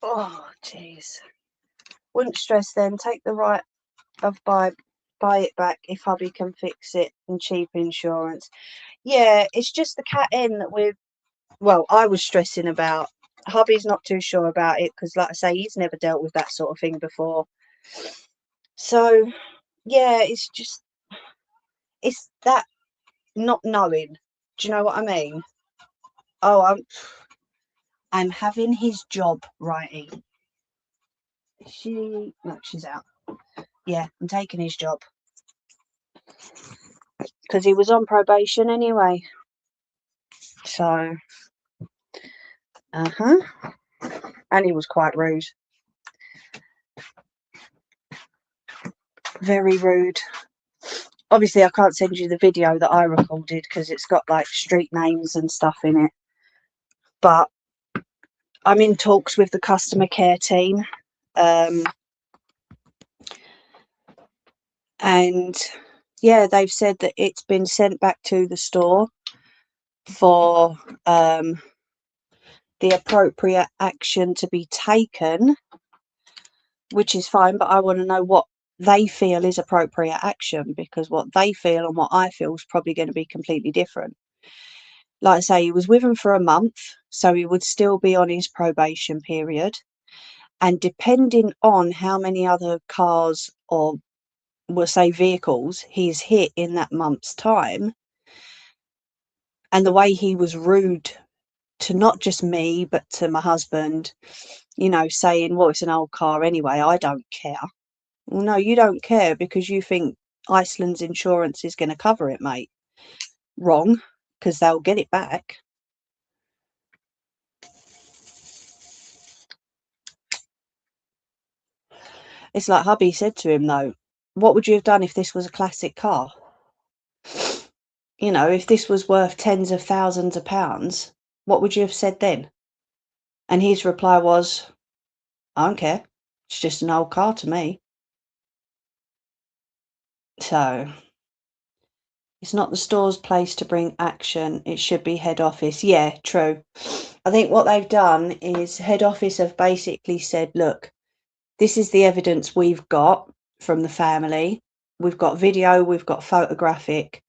Oh, jeez. Wouldn't stress then. Take the right of buy it back if hubby can fix it and cheap insurance. Yeah, it's just the cat N that I was stressing about. Hubby's not too sure about it because, like I say, he's never dealt with that sort of thing before. So, yeah, it's that not knowing. Do you know what I mean? Oh, I'm having his job, righty. No, she's out. Yeah, I'm taking his job because he was on probation anyway. So, and he was quite rude. Very rude. Obviously, I can't send you the video that I recorded because it's got like street names and stuff in it. But I'm in talks with the customer care team. And yeah, they've said that it's been sent back to the store for the appropriate action to be taken, which is fine, but I want to know what they feel is appropriate action, because what they feel and what I feel is probably going to be completely different. Like I say, he was with him for a month, so he would still be on his probation period. And depending on how many other cars, or we'll say vehicles, he's hit in that month's time, and the way he was rude to not just me, but to my husband, you know, saying, well, it's an old car anyway, I don't care. Well, no, you don't care because you think Iceland's insurance is going to cover it, mate. Wrong, because they'll get it back. It's like hubby said to him, though, what would you have done if this was a classic car? You know, if this was worth tens of thousands of pounds, what would you have said then? And his reply was, I don't care. It's just an old car to me. So it's not the store's place to bring action. It should be head office. Yeah, true. I think what they've done is head office have basically said, look, this is the evidence we've got from the family. We've got video, we've got photographic.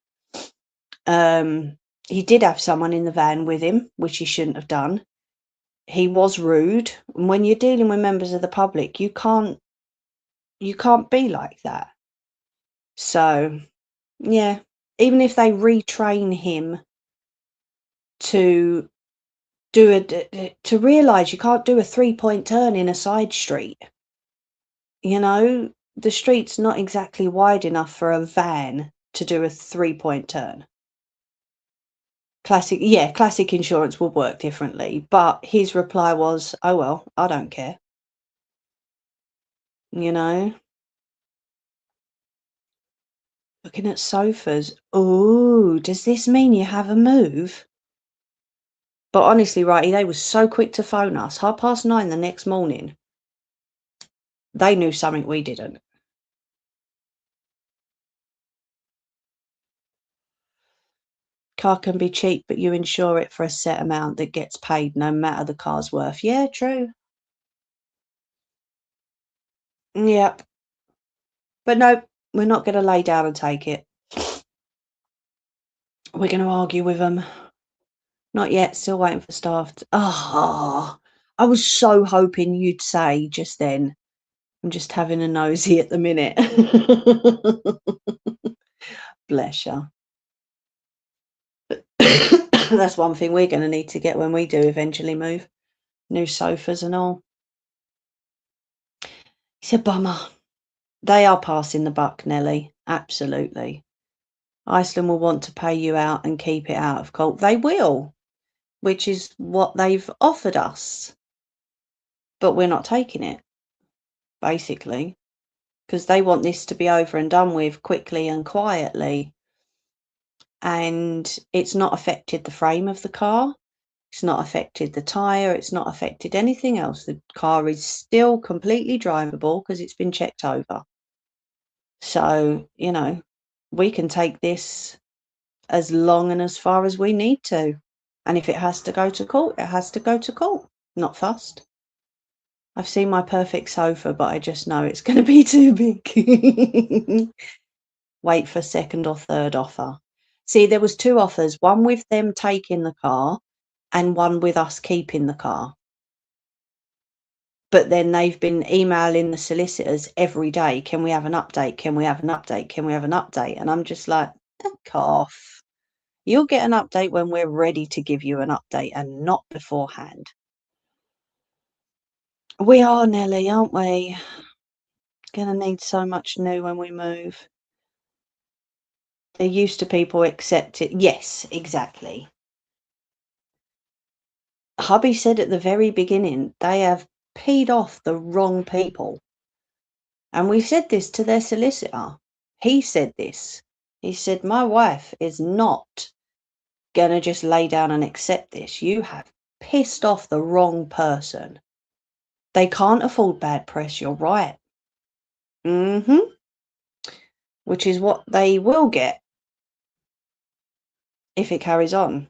He did have someone in the van with him, which he shouldn't have done. He was rude. And when you're dealing with members of the public, you can't be like that. So, yeah, even if they retrain him to to realise you can't do a 3-point turn in a side street. You know, the street's not exactly wide enough for a van to do a 3-point turn. Classic insurance will work differently, but his reply was, oh well, I don't care. You know, looking at sofas. Oh, does this mean you have a move? But honestly, righty, they were so quick to phone us. 9:30 the next morning. They knew something we didn't. Car can be cheap, but you insure it for a set amount that gets paid no matter the car's worth. Yeah, true. Yep. But no, we're not going to lay down and take it. We're going to argue with them. Not yet, still waiting for staff to... Oh, I was so hoping you'd say just then, I'm just having a nosy at the minute. Bless you. That's one thing we're going to need to get when we do eventually move. New sofas and all. It's a bummer. They are passing the buck, Nelly. Absolutely. Iceland will want to pay you out and keep it out of court. They will, which is what they've offered us. But we're not taking it, basically, because they want this to be over and done with quickly and quietly. And it's not affected the frame of the car. It's not affected the tyre. It's not affected anything else. The car is still completely drivable because it's been checked over. So, you know, we can take this as long and as far as we need to. And if it has to go to court, it has to go to court. Not fussed. I've seen my perfect sofa, but I just know it's going to be too big. Wait for second or third offer. See, there was 2 offers, one with them taking the car and one with us keeping the car. But then they've been emailing the solicitors every day, can we have an update? Can we have an update? Can we have an update? And I'm just like, fuck off. You'll get an update when we're ready to give you an update and not beforehand. We are, Nelly, aren't we? Gonna need so much new when we move. They're used to people accept it. Yes, exactly. Hubby said at the very beginning, they have peed off the wrong people. And we said this to their solicitor. He said this. He said, my wife is not gonna just lay down and accept this. You have pissed off the wrong person. They can't afford bad press, you're right. Which is what they will get if it carries on.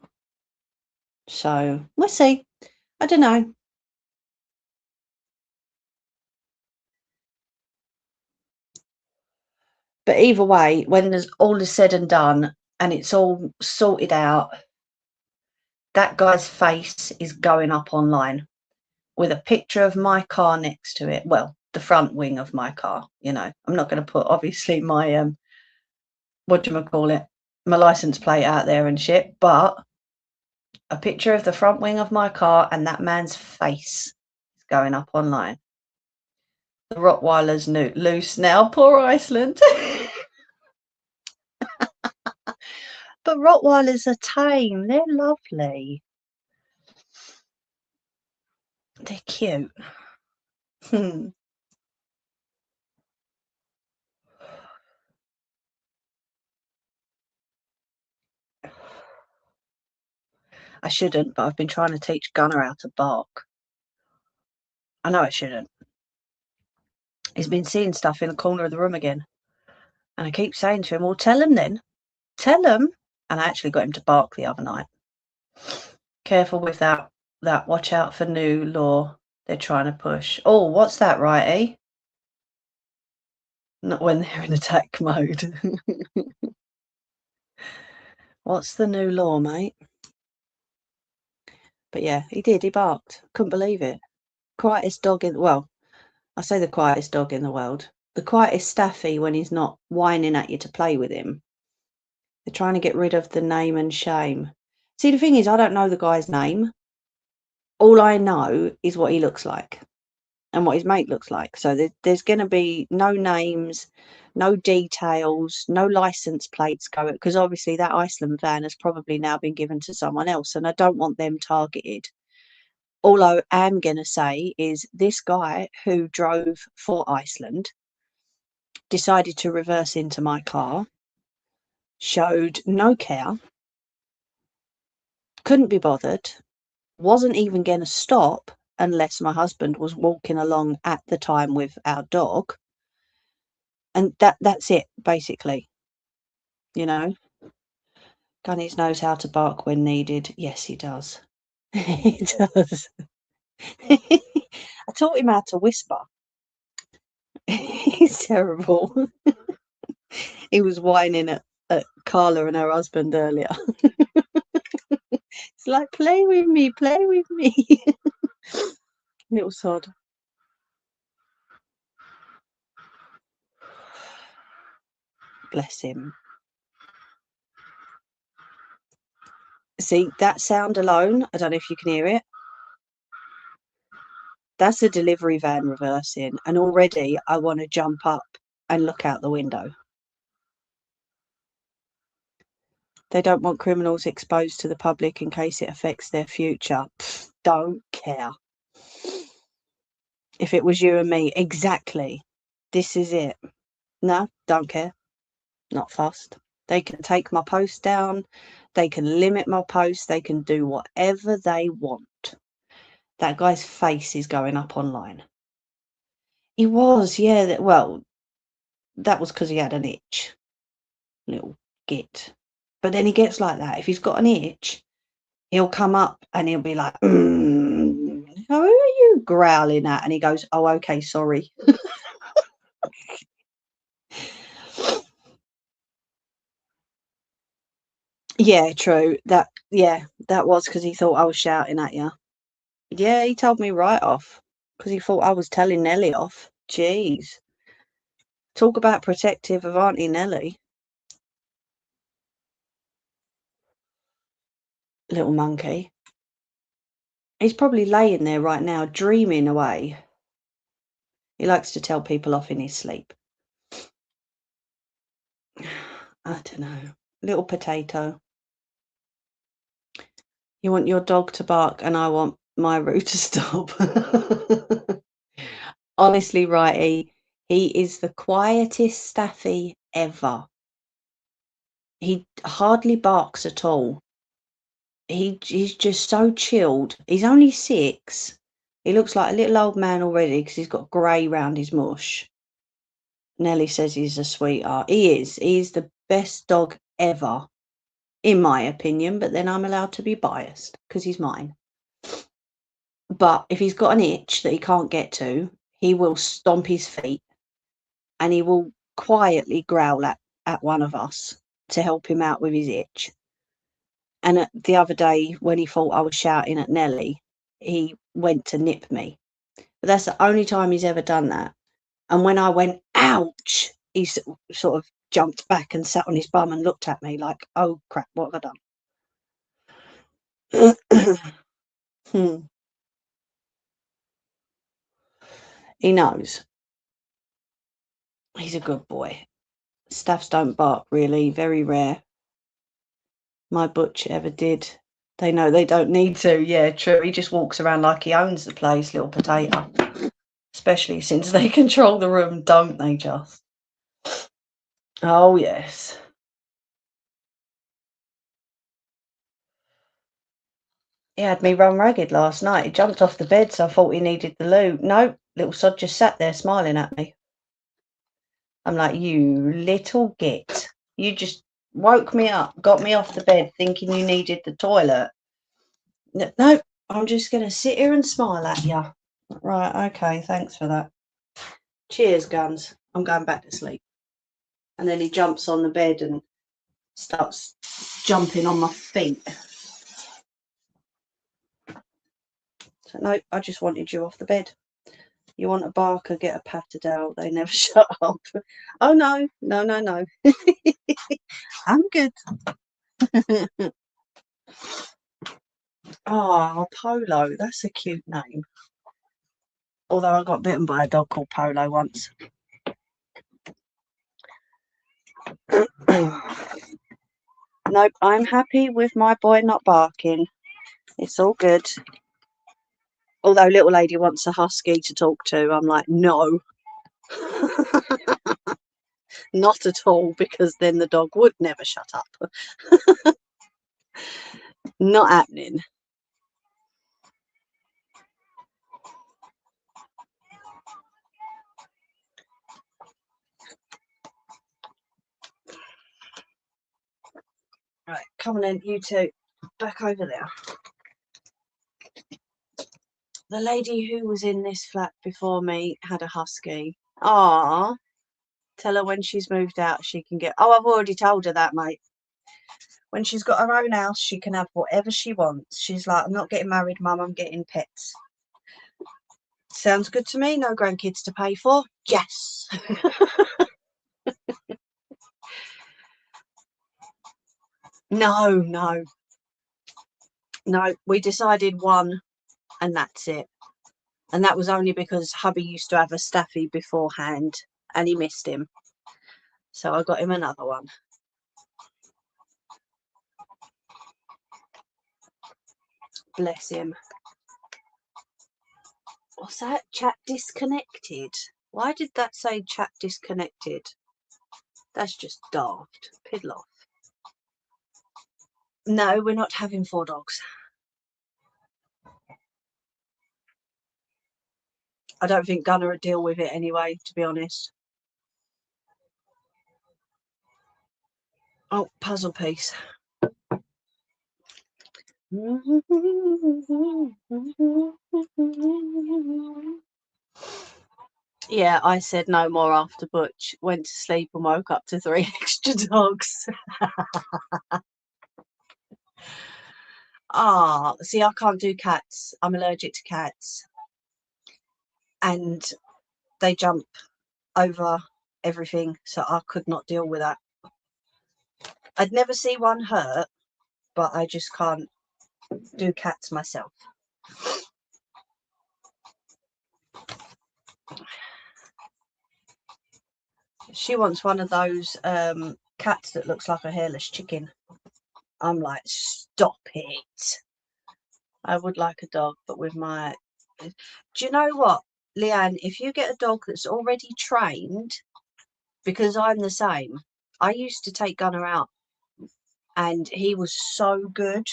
So, we'll see. I don't know. But either way, when there's all is said and done and it's all sorted out, that guy's face is going up online with a picture of my car next to it. Well, the front wing of my car, you know. I'm not going to put, obviously, my, my license plate out there and shit, but a picture of the front wing of my car and that man's face is going up online. The Rottweiler's loose now. Poor Iceland. But Rottweilers are tame. They're lovely. They're cute. I shouldn't, but I've been trying to teach Gunner how to bark. I know I shouldn't. He's been seeing stuff in the corner of the room again. And I keep saying to him, well, tell him then. Tell him. And I actually got him to bark the other night. Careful with that. Watch out for new law they're trying to push. Oh, what's that, righty? Not when they're in attack mode. What's the new law, mate? But yeah, he did. He barked. Couldn't believe it. Quietest dog in... Well, I say the quietest dog in the world. The quietest staffy when he's not whining at you to play with him. They're trying to get rid of the name and shame. See, the thing is, I don't know the guy's name. all I know is what he looks like and what his mate looks like. So there's going to be no names, no details, no license plates going, because obviously that Iceland van has probably now been given to someone else, and I don't want them targeted. All I am going to say is this guy who drove for Iceland decided to reverse into my car, showed no care, couldn't be bothered, wasn't even going to stop unless my husband was walking along at the time with our dog. And that's it, basically. You know, Gunnies knows how to bark when needed. Yes, he does. He does. I taught him how to whisper. He's terrible. He was whining at Carla and her husband earlier. It's like, play with me, play with me. Little sod. Bless him. See, that sound alone, I don't know if you can hear it. That's a delivery van reversing, and already I want to jump up and look out the window. They don't want criminals exposed to the public in case it affects their future. Pfft, don't care. If it was you and me, exactly. This is it. No, don't care. Not fussed. They can take my post down. They can limit my post. They can do whatever they want. That guy's face is going up online. He was, yeah. Well, that was because he had an itch. Little git. But then he gets like that. If he's got an itch, he'll come up and he'll be like, who are you growling at? And he goes, oh, okay, sorry. Yeah, true. That was because he thought I was shouting at you. Yeah, he told me right off because he thought I was telling Nelly off. Jeez. Talk about protective of Auntie Nelly. Little monkey. He's probably laying there right now, dreaming away. He likes to tell people off in his sleep. I don't know. Little potato. You want your dog to bark and I want my Roo to stop. Honestly, Righty, he is the quietest staffy ever. He hardly barks at all. He's just so chilled. He's only 6. He looks like a little old man already because he's got grey round his mush. Nelly says he's a sweetheart. He is. He's the best dog ever, in my opinion, but then I'm allowed to be biased because he's mine. But if he's got an itch that he can't get to, he will stomp his feet and he will quietly growl at one of us to help him out with his itch. And the other day, when he thought I was shouting at Nelly, he went to nip me. But that's the only time he's ever done that. And when I went, ouch, he sort of jumped back and sat on his bum and looked at me like, oh, crap, what have I done? He knows. He's a good boy. Staffs don't bark, really. Very rare. My butch ever did. They know they don't need to. Yeah, true. He just walks around like he owns the place, little potato. Especially since they control the room, don't they just? Oh, yes. He had me run ragged last night. He jumped off the bed, so I thought he needed the loo. No, little sod just sat there smiling at me. I'm like, you little git. You just woke me up, got me off the bed thinking you needed the toilet. No, I'm just going to sit here and smile at you. Right, okay, thanks for that. Cheers, Guns. I'm going back to sleep. And then he jumps on the bed and starts jumping on my feet. So, no, I just wanted you off the bed. You want a barker, get a patterdale. They never shut up. Oh, no. I'm good. Oh, Polo, that's a cute name. Although I got bitten by a dog called Polo once. Nope, I'm happy with my boy not barking. It's all good. Although little lady wants a husky to talk to, I'm like, no. Not at all, because then the dog would never shut up. Not happening. Right, come on in, you two. Back over there. The lady who was in this flat before me had a husky. Ah, tell her when she's moved out she can get... Oh, I've already told her that, mate. When she's got her own house, she can have whatever she wants. She's like, I'm not getting married, Mum, I'm getting pets. Sounds good to me. No grandkids to pay for. Yes. No. We decided one and that's it. And that was only because hubby used to have a staffy beforehand and he missed him. So I got him another one. Bless him. What's that? Chat disconnected. Why did that say chat disconnected? That's just daft. Piddle off. No, we're not having 4 dogs. I don't think Gunnar would deal with it anyway, to be honest. Oh, puzzle piece. Yeah, I said no more after Butch went to sleep and woke up to 3 extra dogs. See, I can't do cats. I'm allergic to cats. And they jump over everything, so I could not deal with that. I'd never see one hurt, but I just can't do cats myself. She wants one of those cats that looks like a hairless chicken. I'm like, stop it. I would like a dog, but with my... Do you know what, Leanne? If you get a dog that's already trained, because I'm the same. I used to take Gunnar out and he was so good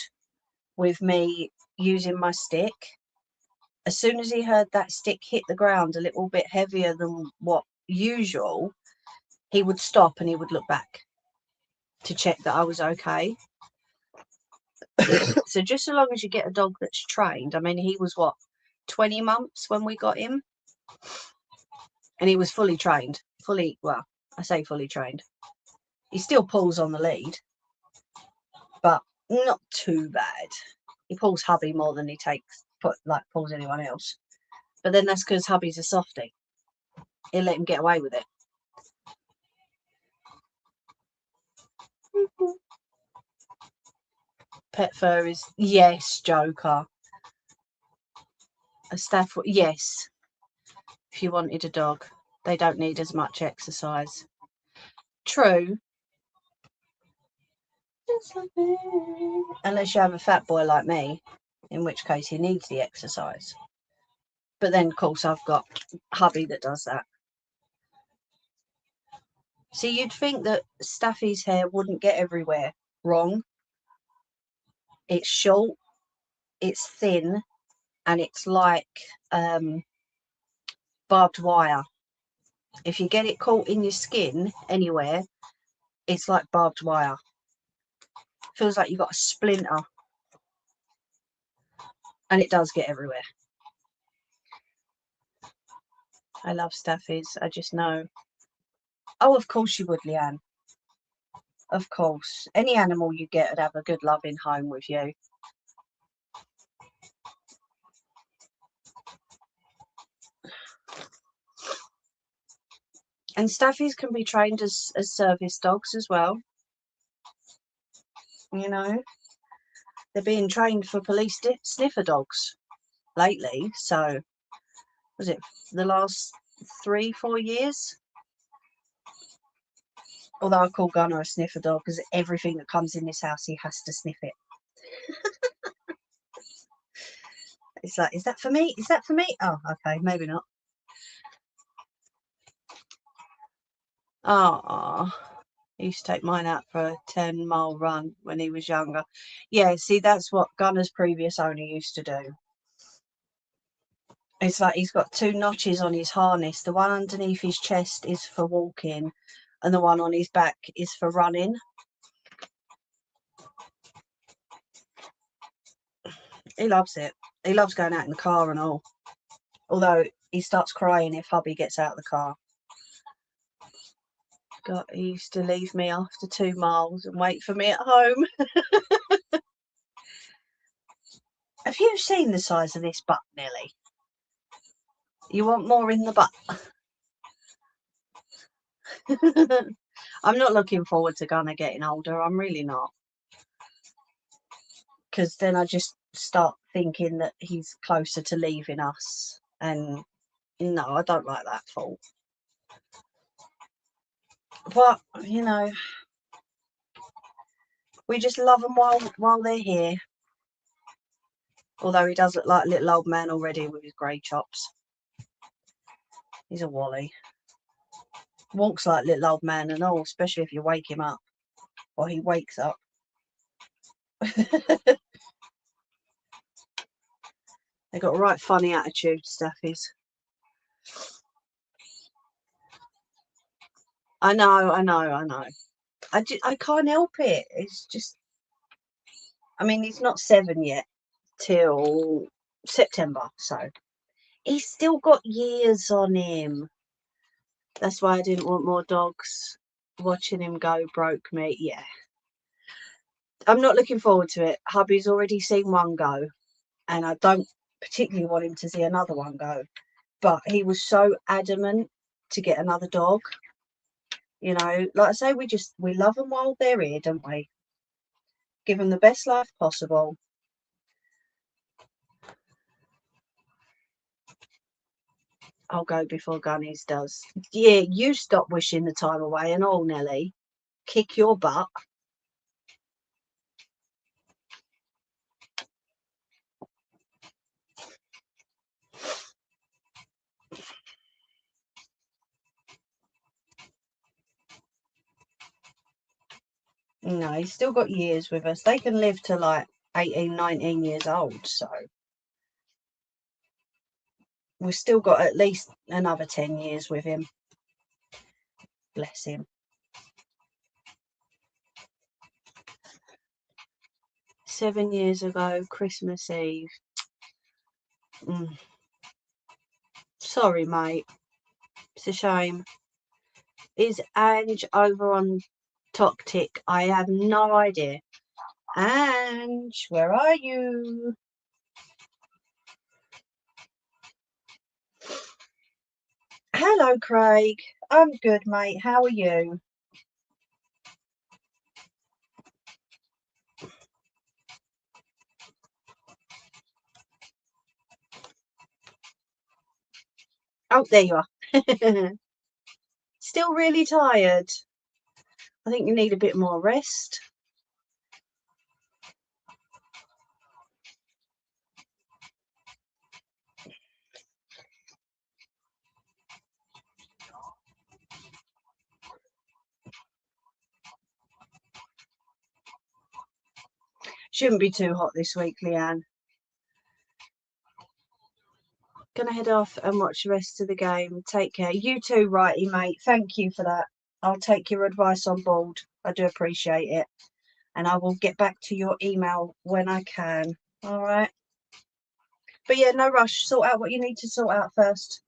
with me using my stick. As soon as he heard that stick hit the ground a little bit heavier than what usual, he would stop and he would look back to check that I was okay. So just so long as you get a dog that's trained, I mean, he was what, 20 months when we got him, and he was fully trained. Well, I say fully trained. He still pulls on the lead, but not too bad. He pulls hubby more than he pulls anyone else. But then that's because hubby's a softie. He'll let him get away with it. Pet fur is, yes, Joker. A staff, yes. If you wanted a dog, they don't need as much exercise. True. Unless you have a fat boy like me, in which case he needs the exercise. But then, of course, I've got hubby that does that. See, you'd think that Staffy's hair wouldn't get everywhere. Wrong. It's short, it's thin, and it's like barbed wire. If you get it caught in your skin anywhere, it's like barbed wire. Feels like you've got a splinter. And it does get everywhere. I love Staffies. I just know. Oh, of course you would, Leanne. Of course. Any animal you get would have a good loving home with you. And Staffies can be trained as service dogs as well. You know. they're being trained for police sniffer dogs lately. So, was it the last 3-4 years? Although I call Gunner a sniffer dog because everything that comes in this house, he has to sniff it. It's like, is that for me? Is that for me? Oh, okay, maybe not. Oh, he used to take mine out for a 10-mile run when he was younger. Yeah, see, that's what Gunner's previous owner used to do. It's like he's got 2 notches on his harness. The one underneath his chest is for walking, and the one on his back is for running. He loves it. He loves going out in the car and all. Although he starts crying if hubby gets out of the car. God, he used to leave me after 2 miles and wait for me at home. Have you seen the size of this butt, Nelly? You want more in the butt? I'm not looking forward to Gunner getting older. I'm really not. Because then I just start thinking that he's closer to leaving us. And no, I don't like that thought. But, you know, we just love them while they're here. Although he does look like a little old man already with his grey chops. He's a wally. Walks like a little old man and all, especially if you wake him up. Or he wakes up. They got a right funny attitude, Staffies. I know. I can't help it. It's just, I mean, he's not 7 yet till September, so he's still got years on him. That's why I didn't want more dogs. Watching him go broke me. Yeah. I'm not looking forward to it. Hubby's already seen one go, and I don't particularly want him to see another one go. But he was so adamant to get another dog. You know, like I say, we love them while they're here, don't we? Give them the best life possible. I'll go before Gunnies does. Yeah, you stop wishing the time away and all, Nelly. Kick your butt. No, he's still got years with us. They can live to like 18, 19 years old, so we've still got at least another 10 years with him. Bless him. 7 years ago, Christmas Eve. Sorry, mate. It's a shame. Is Ange over on Toctic? I have no idea. Ange, where are you? Hello, Craig. I'm good, mate. How are you? Oh, there you are. Still really tired. I think you need a bit more rest. Shouldn't be too hot this week, Leanne. Gonna head off and watch the rest of the game. Take care. You too, righty, mate. Thank you for that. I'll take your advice on board. I do appreciate it. And I will get back to your email when I can. All right. But yeah, no rush. Sort out what you need to sort out first.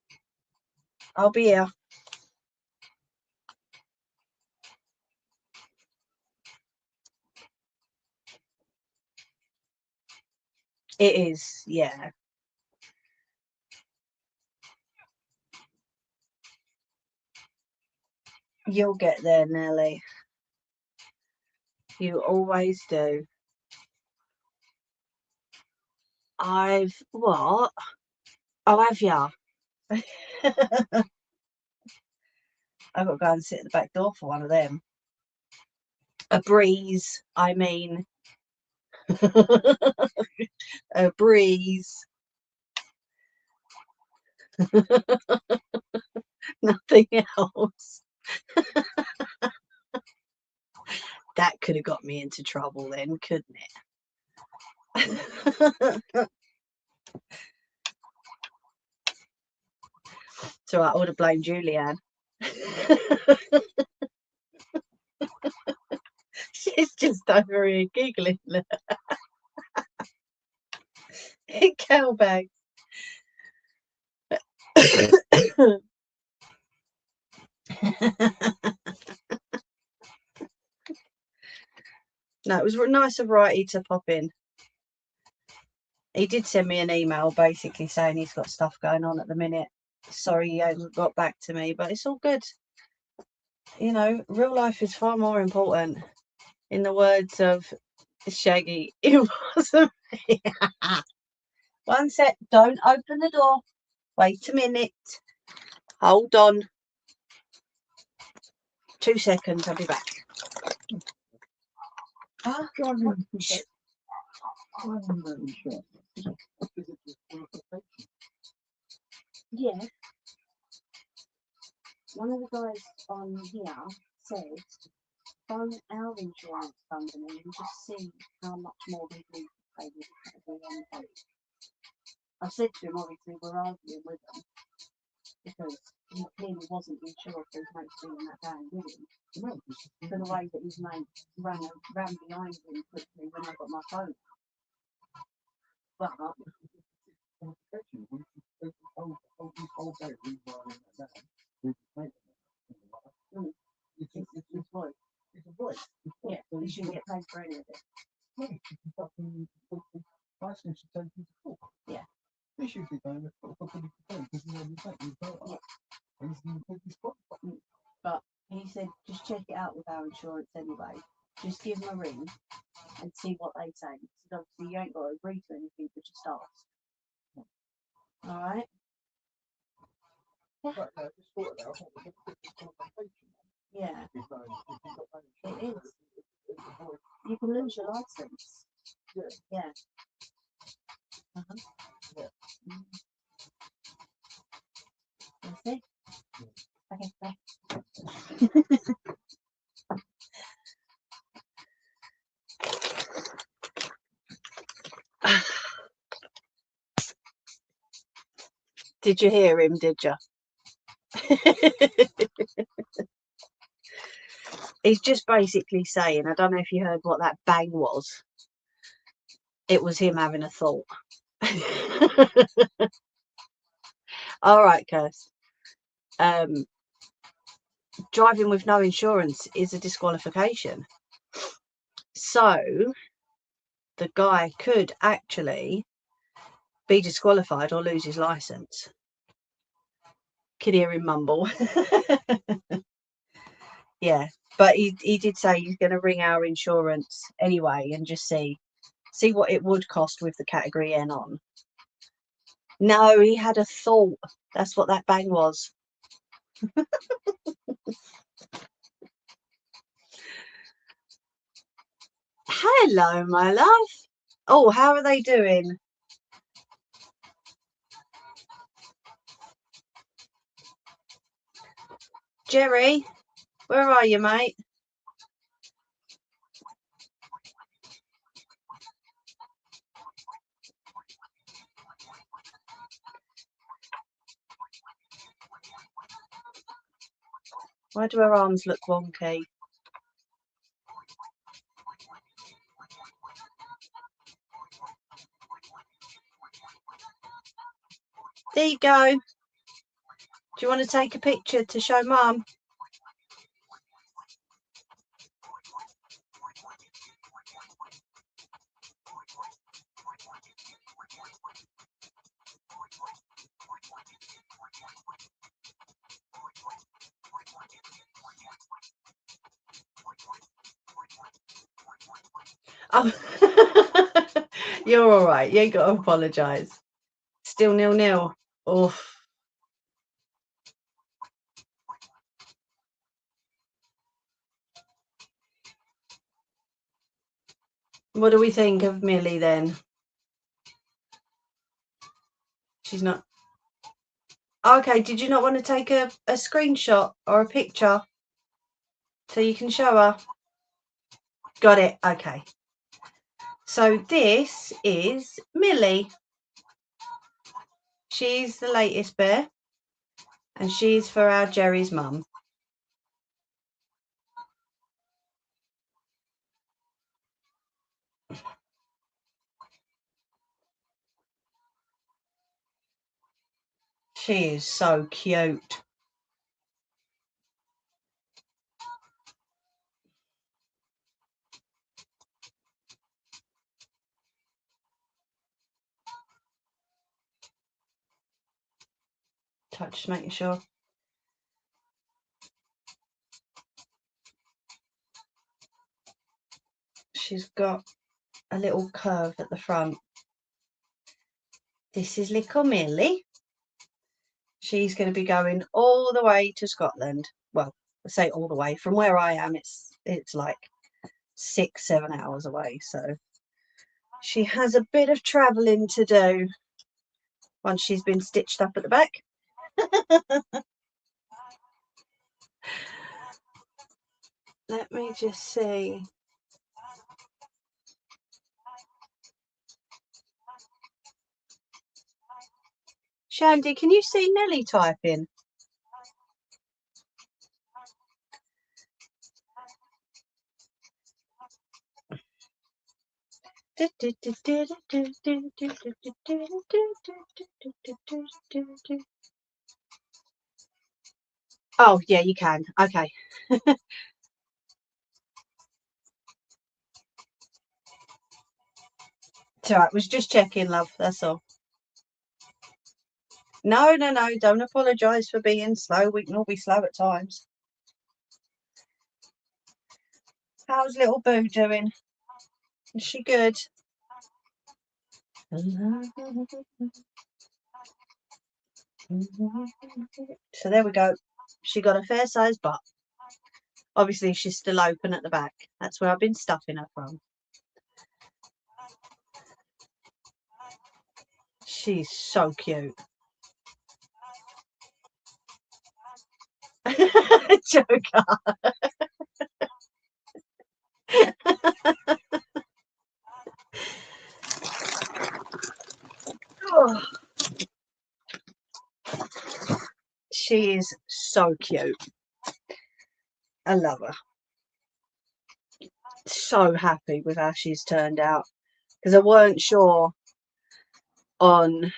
I'll be here. It is, yeah. You'll get there, Nelly. You always do. What? Oh, have ya? I've got to go and sit at the back door for one of them. A breeze, I mean. A breeze. Nothing else. That could have got me into trouble then, couldn't it? So I would have blamed Julianne. She's just over here giggling. Cowbag. No, it was nice of Righty to pop in. He did send me an email basically saying he's got stuff going on at the minute. Sorry he hasn't got back to me, but it's all good. You know, real life is far more important. In the words of Shaggy, it wasn't me. One sec, don't open the door. Wait a minute. Hold on. 2 seconds, I'll be back. Ah, shh. Yeah. One of the guys on here said, phone our insurance company and just see how much more we need to pay with the category one. I said to him, obviously, we're arguing with them because he clearly wasn't insured for his mate being that bad with him. For the way that his mate ran behind him quickly when I got my phone. But it's a voice. Yeah, you shouldn't get paid for any of it. Yeah. But he said just check it out with our insurance anyway. Just give them a ring and see what they say. Because obviously you ain't got to agree to anything, but just ask. Alright? Yeah. It is. You can lose your license. Yeah. Yeah. That's it. Okay, bye. Did you hear him, did you? He's just basically saying, I don't know if you heard what that bang was. It was him having a thought. All right, Kirst. Driving with no insurance is a disqualification. So the guy could actually be disqualified or lose his license. Could hear him mumble. Yeah, but he did say he's going to ring our insurance anyway and just see what it would cost with the category N on. No, he had a thought. That's what that bang was. Hello, my love. Oh, how are they doing? Gerry, where are you, mate? Why do her arms look wonky? There you go. Do you want to take a picture to show Mum? Oh, You're all right. You ain't got to apologise. Still 0-0. Oh. What do we think of Millie then? She's not. Okay, did you not want to take a screenshot or a picture so you can show her? Got it. Okay. So this is Millie. She's the latest bear, and she's for our Gerry's mum. She is so cute. Just making sure. She's got a little curve at the front. This is little Millie. She's going to be going all the way to Scotland. Well, I say all the way. From where I am, it's like 6-7 hours away. So she has a bit of travelling to do once she's been stitched up at the back. Let me just see. Shandy, can you see Nelly typing? Oh, yeah, you can. Okay. It's all right. Was just checking, love. That's all. No. Don't apologise for being slow. We can all be slow at times. How's little Boo doing? Is she good? So there we go. She got a fair size butt. Obviously, she's still open at the back. That's where I've been stuffing her from. She's so cute. Joker. Oh. She is so cute. I love her. So happy with how she's turned out, because I weren't sure on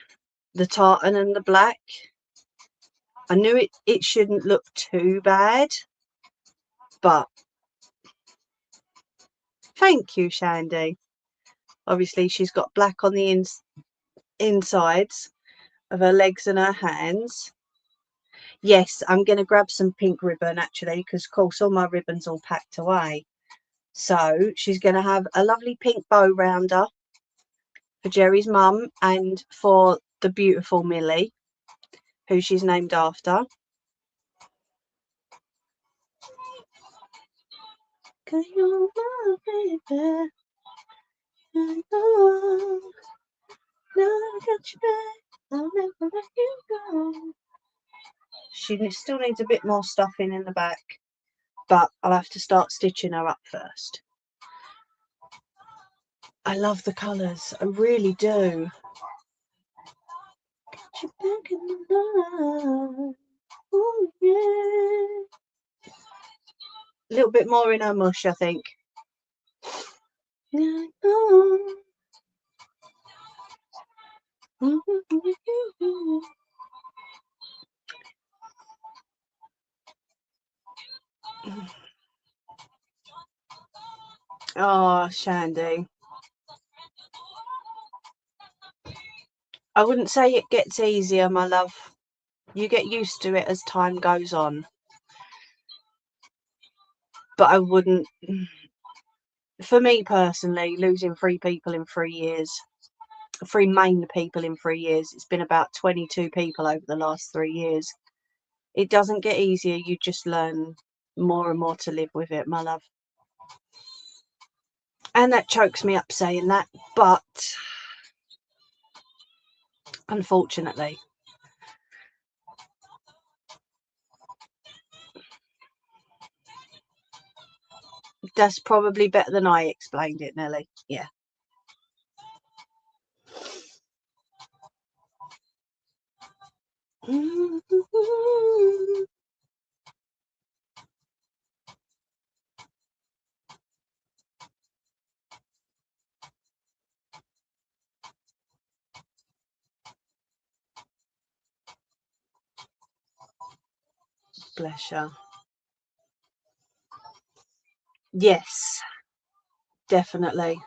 the tartan and the black. I knew it shouldn't look too bad, but thank you, Shandy. Obviously, she's got black on the insides of her legs and her hands. Yes, I'm going to grab some pink ribbon actually, because of course all my ribbon's all packed away. So she's going to have a lovely pink bow round her for Gerry's mum and for the beautiful Millie, who she's named after. She still needs a bit more stuffing in the back, but I'll have to start stitching her up first. I love the colours, I really do. Oh, yeah. A little bit more in her mush, I think. Oh, Shandy. I wouldn't say it gets easier, my love. You get used to it as time goes on. But I wouldn't, for me personally, losing 3 people in 3 years, 3 main people in 3 years. It's been about 22 people over the last 3 years. It doesn't get easier. You just learn more and more to live with it, my love. And that chokes me up saying that, but unfortunately. That's probably better than I explained it, Nelly. Yeah. Bless her. Yes, definitely.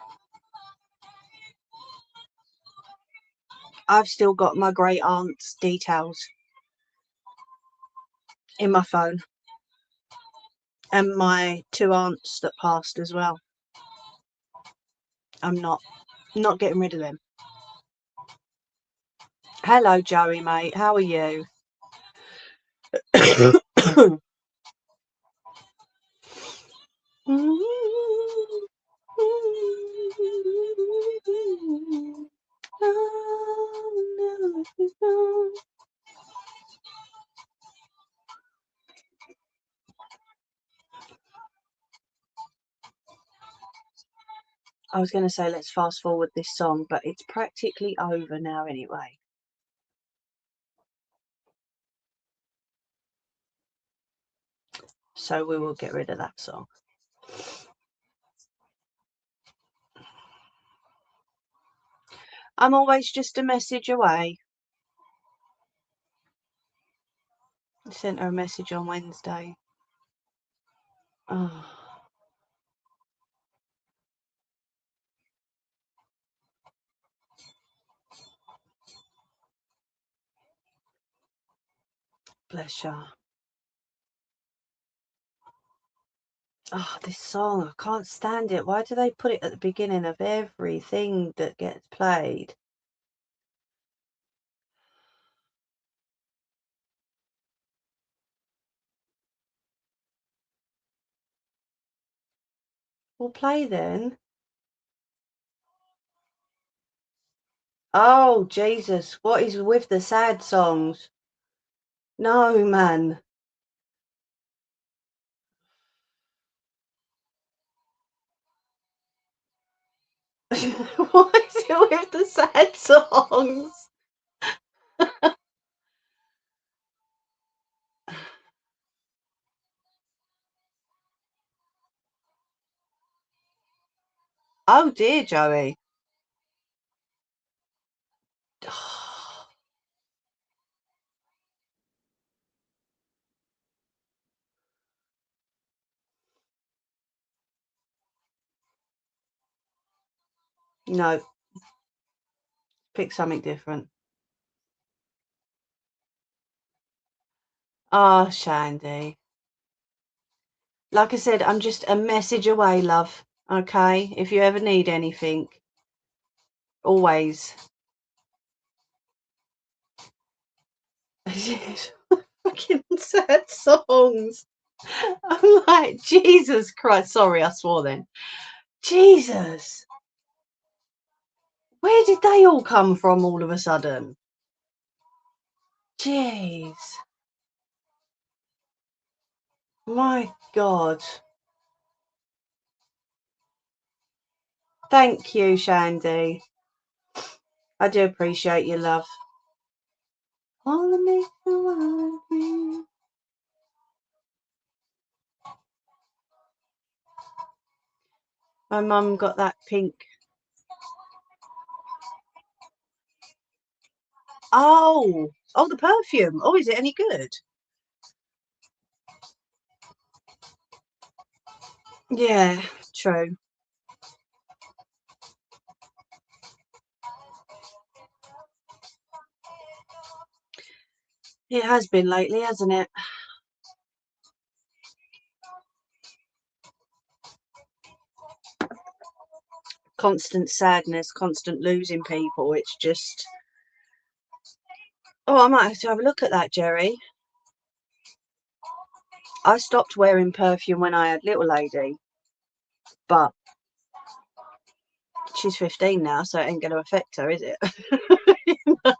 I've still got my great aunt's details in my phone, and my 2 aunts that passed as well. I'm not getting rid of them. Hello, Joey, mate. How are you? I was going to say let's fast forward this song, but it's practically over now anyway. So we will get rid of that song. I'm always just a message away. I sent her a message on Wednesday. Oh. Bless her. Oh, this song, I can't stand it. Why do they put it at the beginning of everything that gets played? Well, play then. Oh, Jesus. What is with the sad songs? No, man. Why is it with the sad songs? Oh, dear, Joey. No. Pick something different. Ah, Shandy. Like I said, I'm just a message away, love. Okay? If you ever need anything, always. Fucking sad songs. I'm like, Jesus Christ. Sorry, I swore then. Jesus. Where did they all come from all of a sudden? Jeez. My God. Thank you, Shandy. I do appreciate your love. All of me, my mum got that pink. Oh, the perfume. Oh, is it any good? Yeah, true. It has been lately, hasn't it? constant sadness, constant losing people. It's just, oh, I might have to have a look at that, Gerry. I stopped wearing perfume when I had little lady, but she's 15 now, so it ain't going to affect her, is it? You know?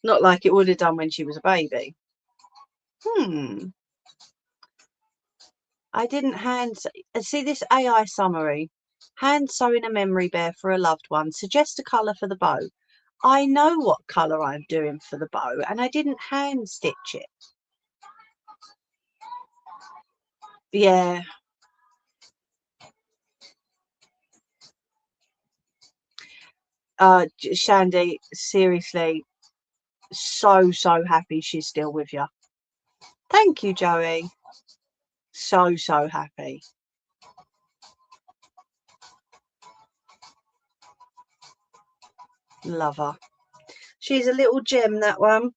Not like it would have done when she was a baby. I didn't see this AI summary. Hand sewing a memory bear for a loved one. Suggest a colour for the bow. I know what colour I'm doing for the bow, and I didn't hand stitch it. Yeah. Shandy, seriously, so happy she's still with you. Thank you, Joey. So happy. Love her. She's a little gem, that one.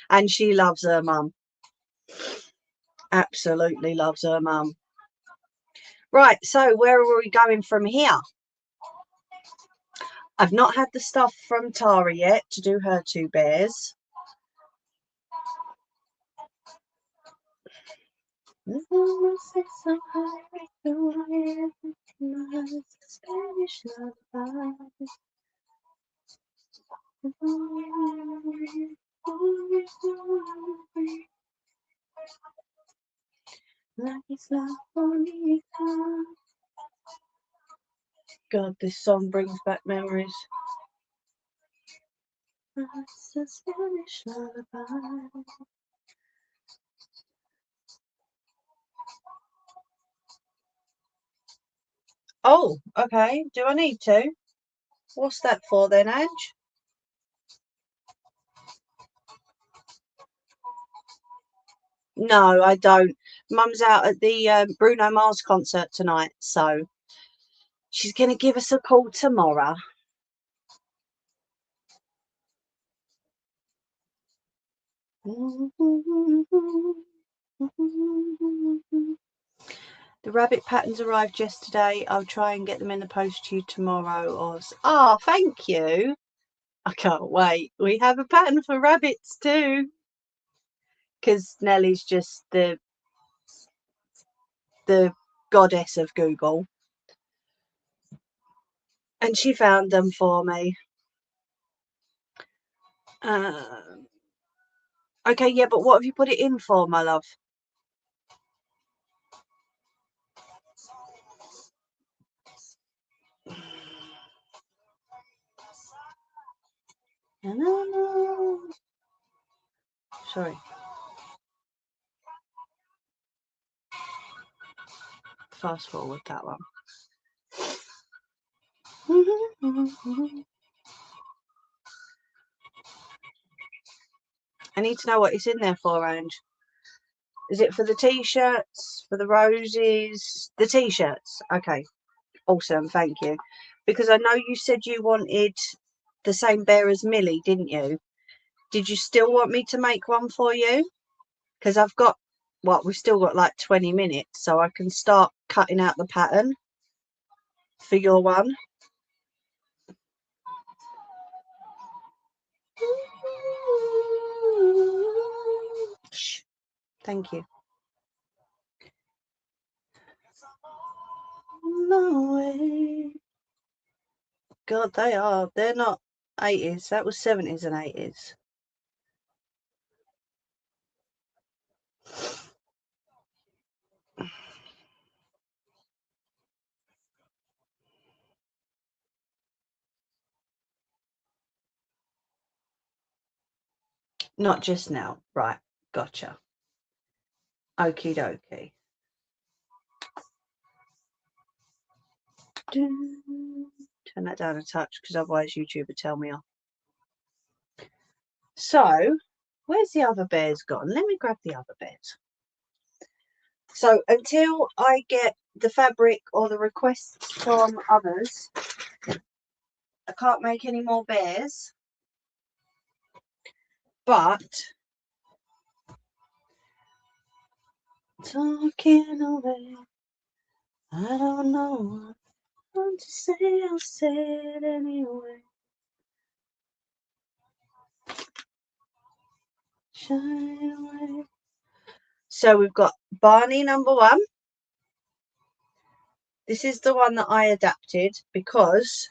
And she loves her mum. Absolutely loves her mum. Right, so where are we going from here? I've not had the stuff from Tara yet to do her two bears. God, this song brings back memories. Oh, okay. Do I need to? What's that for then, Ange? No, I don't. Mum's out at the Bruno Mars concert tonight, so she's going to give us a call tomorrow. The rabbit patterns arrived yesterday. I'll try and get them in the post to you tomorrow. Oh, thank you. I can't wait. We have a pattern for rabbits too. Because Nellie's just the goddess of Google. And she found them for me. Okay, yeah, but what have you put it in for, my love? Sorry. Fast forward that one. I need to know what it's in there for, Ange. Is it for the t-shirts, for the roses? The t-shirts. Okay. Awesome. Thank you. Because I know you said you wanted the same bear as Millie, didn't you? Did you still want me to make one for you? Because I've got, well, we've still got like 20 minutes, so I can start cutting out the pattern for your one. Shh. Thank you. No way. God, they are. They're not 80s. That was 70s and 80s. Not just now. Right. Gotcha. Okie dokie. Turn that down a touch because otherwise YouTube would tell me off. So, where's the other bears gone? Let me grab the other bears. So, until I get the fabric or the requests from others, I can't make any more bears. But talking away. I don't know what I want to say, I'll say it anyway. Shine away. So we've got Barney number 1. This is the one that I adapted because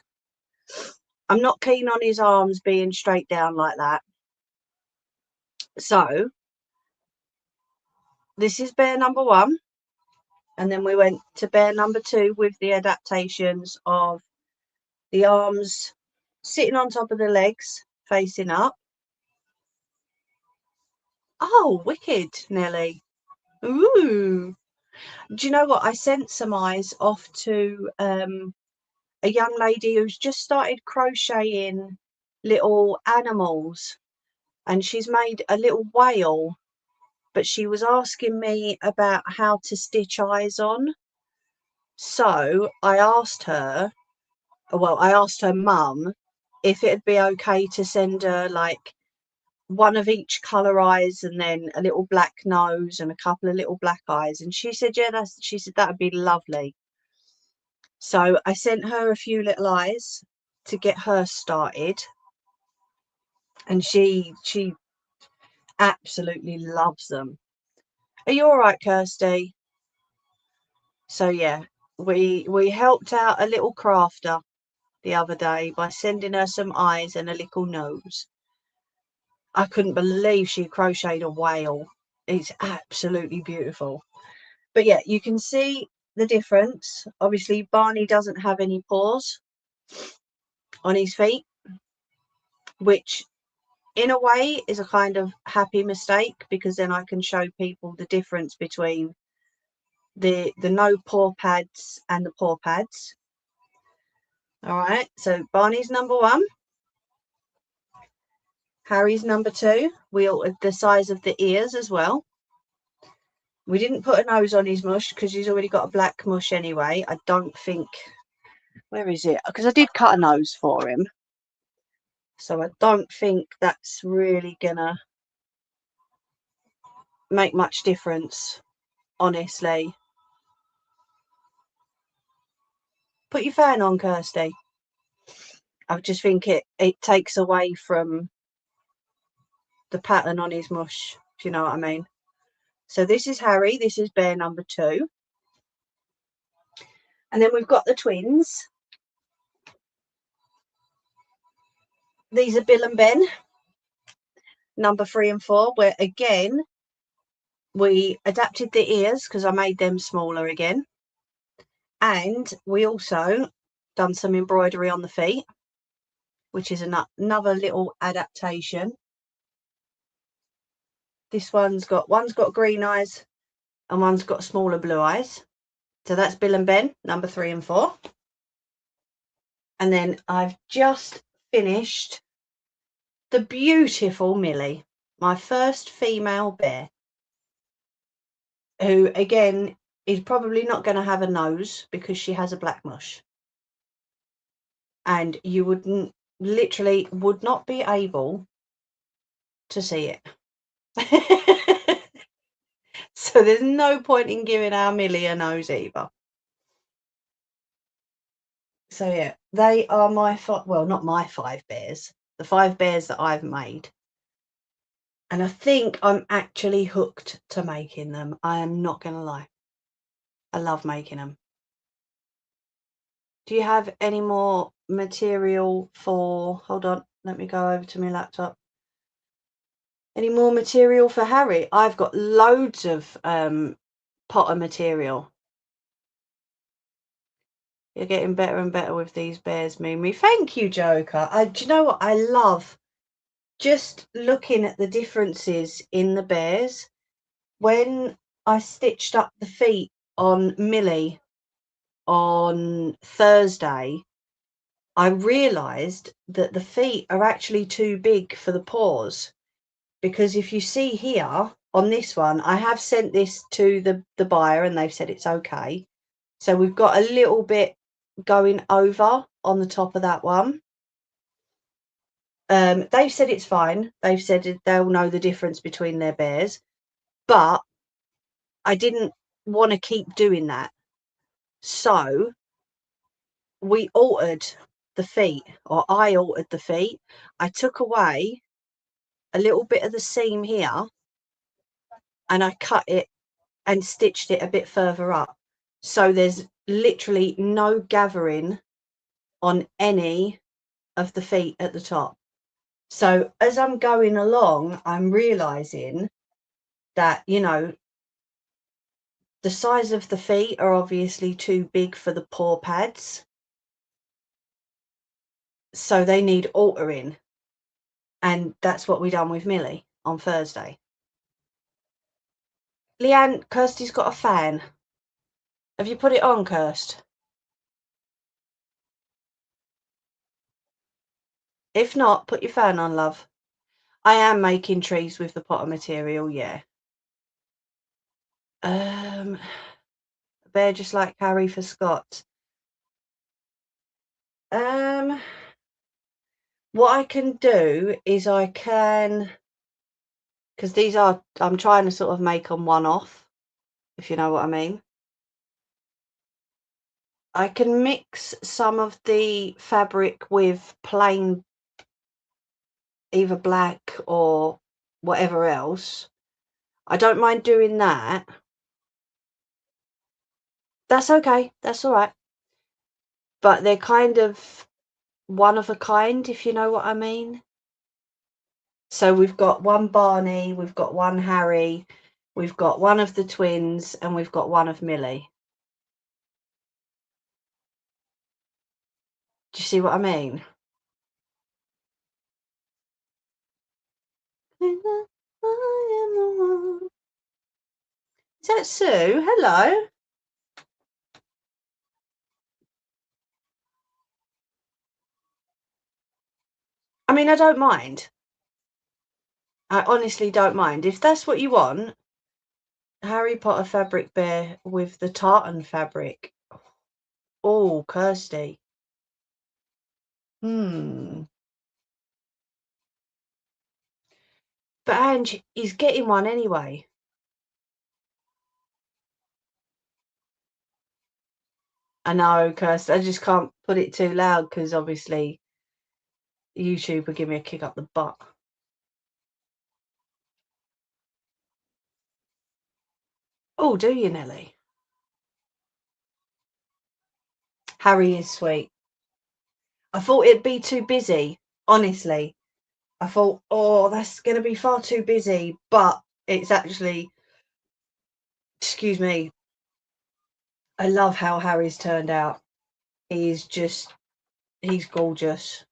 I'm not keen on his arms being straight down like that. So this is bear number 1. And then we went to bear number 2 with the adaptations of the arms sitting on top of the legs, facing up. Oh, wicked, Nelly. Ooh. Do you know what? I sent some eyes off to a young lady who's just started crocheting little animals, and she's made a little whale, but she was asking me about how to stitch eyes on. So I asked her, well, I asked her mum if it'd be okay to send her like one of each colour eyes and then a little black nose and a couple of little black eyes, and she said yeah, she said that would be lovely. So I sent her a few little eyes to get her started, and she absolutely loves them. Are you all right, Kirsty? So yeah, we helped out a little crafter the other day by sending her some eyes and a little nose. I couldn't believe she crocheted a whale. It's absolutely beautiful. But yeah, you can see the difference. Obviously, Barney doesn't have any paws on his feet, which in a way is a kind of happy mistake, because then I can show people the difference between the no paw pads and the paw pads. All right, so Barney's number 1. Harry's number 2. We altered the size of the ears as well. We didn't put a nose on his mush because he's already got a black mush anyway. I don't think... Where is it? Because I did cut a nose for him. So I don't think that's really gonna make much difference, honestly. Put your fan on, Kirsty. I just think it takes away from the pattern on his mush, if you know what I mean. So this is Harry, this is bear number 2. And then we've got the twins. These are Bill and Ben, number 3 and 4, where again, we adapted the ears because I made them smaller again. And we also done some embroidery on the feet, which is another little adaptation. This one's got green eyes and one's got smaller blue eyes. So that's Bill and Ben, number 3 and 4. And then I've just finished the beautiful Millie, my first female bear, who again is probably not going to have a nose because she has a black mush. And you literally would not be able to see it. So there's no point in giving our Millie a nose either. So yeah, they are my well, not my 5 bears, the 5 bears that I've made. And I think I'm actually hooked to making them. I am not going to lie. I love making them. Do you have any more material for... Hold on, let me go over to my laptop. Any more material for Harry? I've got loads of potter material. You're getting better and better with these bears, Mimi. Thank you, Joker. Do you know what? I love just looking at the differences in the bears. When I stitched up the feet on Millie on Thursday, I realised that the feet are actually too big for the paws. Because if you see here on this one, I have sent this to the buyer and they've said it's okay. So we've got a little bit going over on the top of that one. They've said it's fine. They've said they'll know the difference between their bears. But I didn't want to keep doing that. So we altered the feet, or I altered the feet. I took away a little bit of the seam here and I cut it and stitched it a bit further up. So there's literally no gathering on any of the feet at the top. So as I'm going along, I'm realizing that, you know, the size of the feet are obviously too big for the paw pads. So they need altering. And that's what we done with Millie on Thursday. Leanne, Kirsty's got a fan. Have you put it on, Kirst? If not, put your fan on, love. I am making trees with the potter material, yeah. Bear just like Harry for Scott. What I can do is I can, because these are, I'm trying to sort of make them one off, if you know what I mean. I can mix some of the fabric with plain, either black or whatever else. I don't mind doing that. That's okay. That's all right. But they're kind of one of a kind, if you know what I mean. So we've got one Barney, we've got one Harry, we've got one of the twins, and we've got one of Millie. Do you see what I mean? Is that Sue? Hello. I mean, I don't mind. I honestly don't mind. If that's what you want, Harry Potter fabric bear with the tartan fabric. Oh, Kirsty. But Ange, he's getting one anyway. I know, Kirsty. I just can't put it too loud because obviously YouTube will give me a kick up the butt. Oh, do you, Nelly? Harry is sweet. I thought it'd be too busy, honestly. I thought, oh, that's going to be far too busy, but it's actually, excuse me, I love how Harry's turned out. He's gorgeous.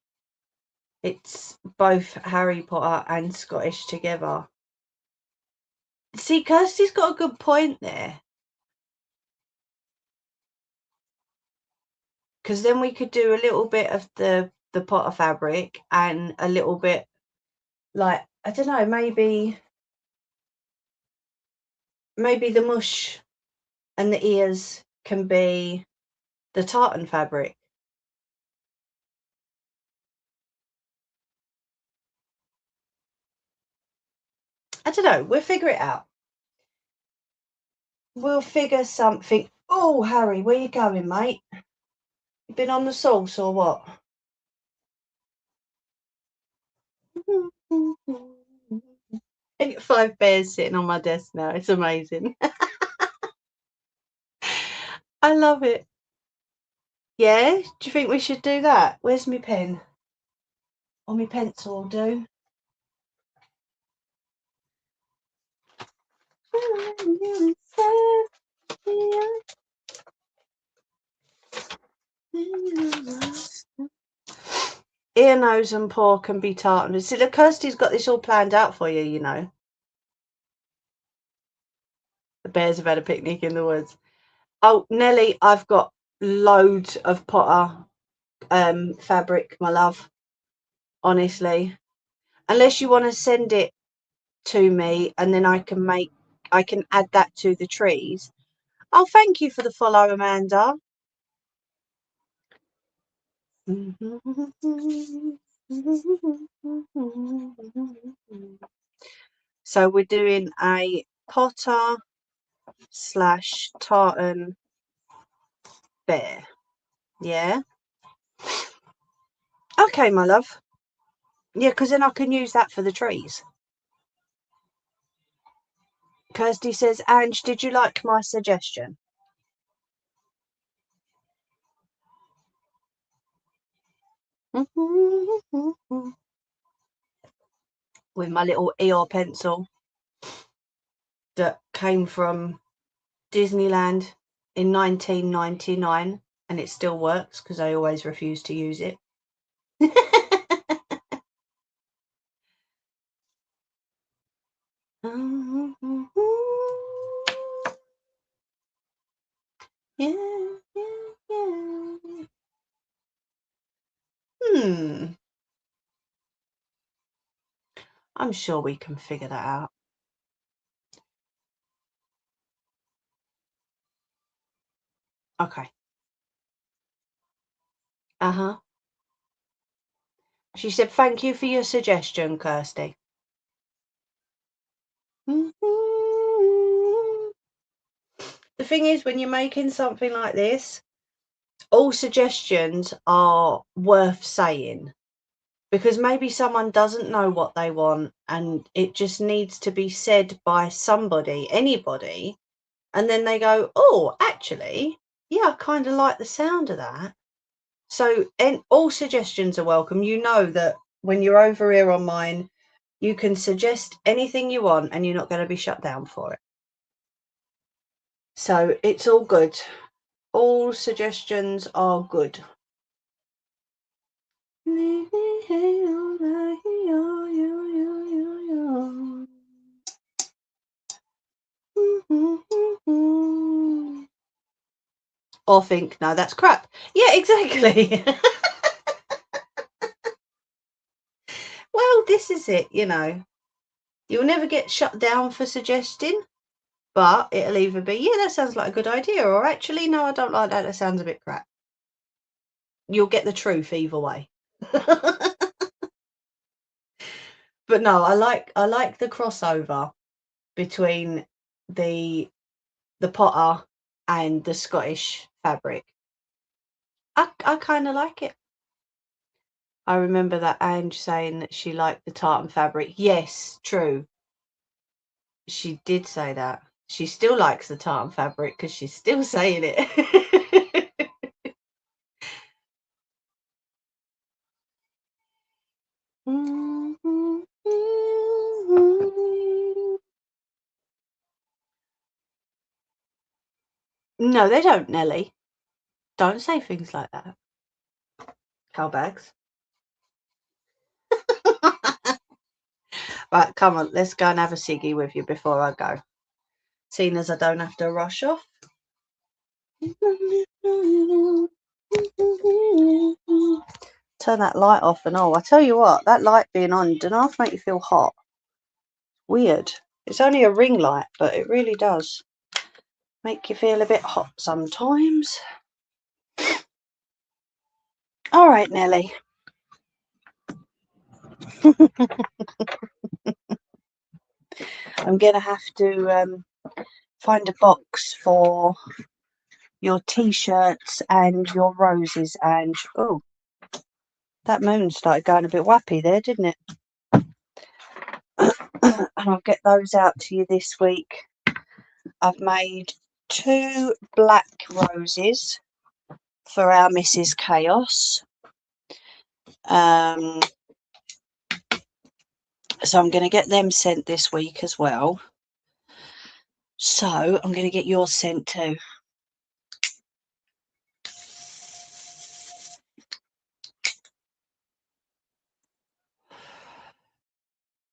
It's both Harry Potter and Scottish together. See, Kirsty's got a good point there. Because then we could do a little bit of the Potter fabric and a little bit, like, I don't know, maybe the mush and the ears can be the tartan fabric. I don't know. We'll figure it out. We'll figure something. Oh, Harry, where you going, mate? You been on the sauce or what? I got 5 bears sitting on my desk now. It's amazing. I love it. Yeah? Do you think we should do that? Where's my pen? Or my pencil will do. Ear, nose and paw can be tartan. See, look, Kirsty's got this all planned out for you, you know. The bears have had a picnic in the woods. Oh, Nelly, I've got loads of Potter fabric, my love. Honestly. Unless you want to send it to me and then I can add that to the trees. Oh, thank you for the follow, Amanda. So we're doing a Potter / tartan spare. Yeah. Okay, my love. Yeah, because then I can use that for the trees. Kirsty says, Ange, did you like my suggestion? With my little Eeyore pencil that came from Disneyland in 1999, and it still works because I always refuse to use it. Yeah. I'm sure we can figure that out. Okay. Uh-huh. She said, thank you for your suggestion, Kirsty. The thing is, when you're making something like this, all suggestions are worth saying, because maybe someone doesn't know what they want and it just needs to be said by somebody, anybody, and then they go, oh, actually, yeah, I kind of like the sound of that. So, and all suggestions are welcome. You know that when you're over here on mine, you can suggest anything you want and you're not going to be shut down for it. So it's all good. All suggestions are good. Or think, no, that's crap. Yeah, exactly. Well, this is it, you know. You'll never get shut down for suggesting, but it'll either be, yeah, that sounds like a good idea, or actually, no, I don't like that. That sounds a bit crap. You'll get the truth either way. But no, I like the crossover between the Potter and the Scottish fabric. I kind of like it. I remember that Ange saying that she liked the tartan fabric. Yes, true. She did say that. She still likes the tartan fabric because she's still saying it. No, they don't, Nelly. Don't say things like that. Cowbags. Right, come on, let's go and have a ciggy with you before I go. Seeing as I don't have to rush off. Turn that light off and all. I tell you what, that light being on doesn't half make you feel hot. Weird. It's only a ring light, but it really does make you feel a bit hot sometimes. All right, Nelly. I'm going to have to find a box for your T-shirts and your roses. And, oh, that moon started going a bit wappy there, didn't it? And I'll get those out to you this week. I've made 2 black roses for our Mrs. Chaos. So I'm going to get them sent this week as well. So I'm going to get yours sent too.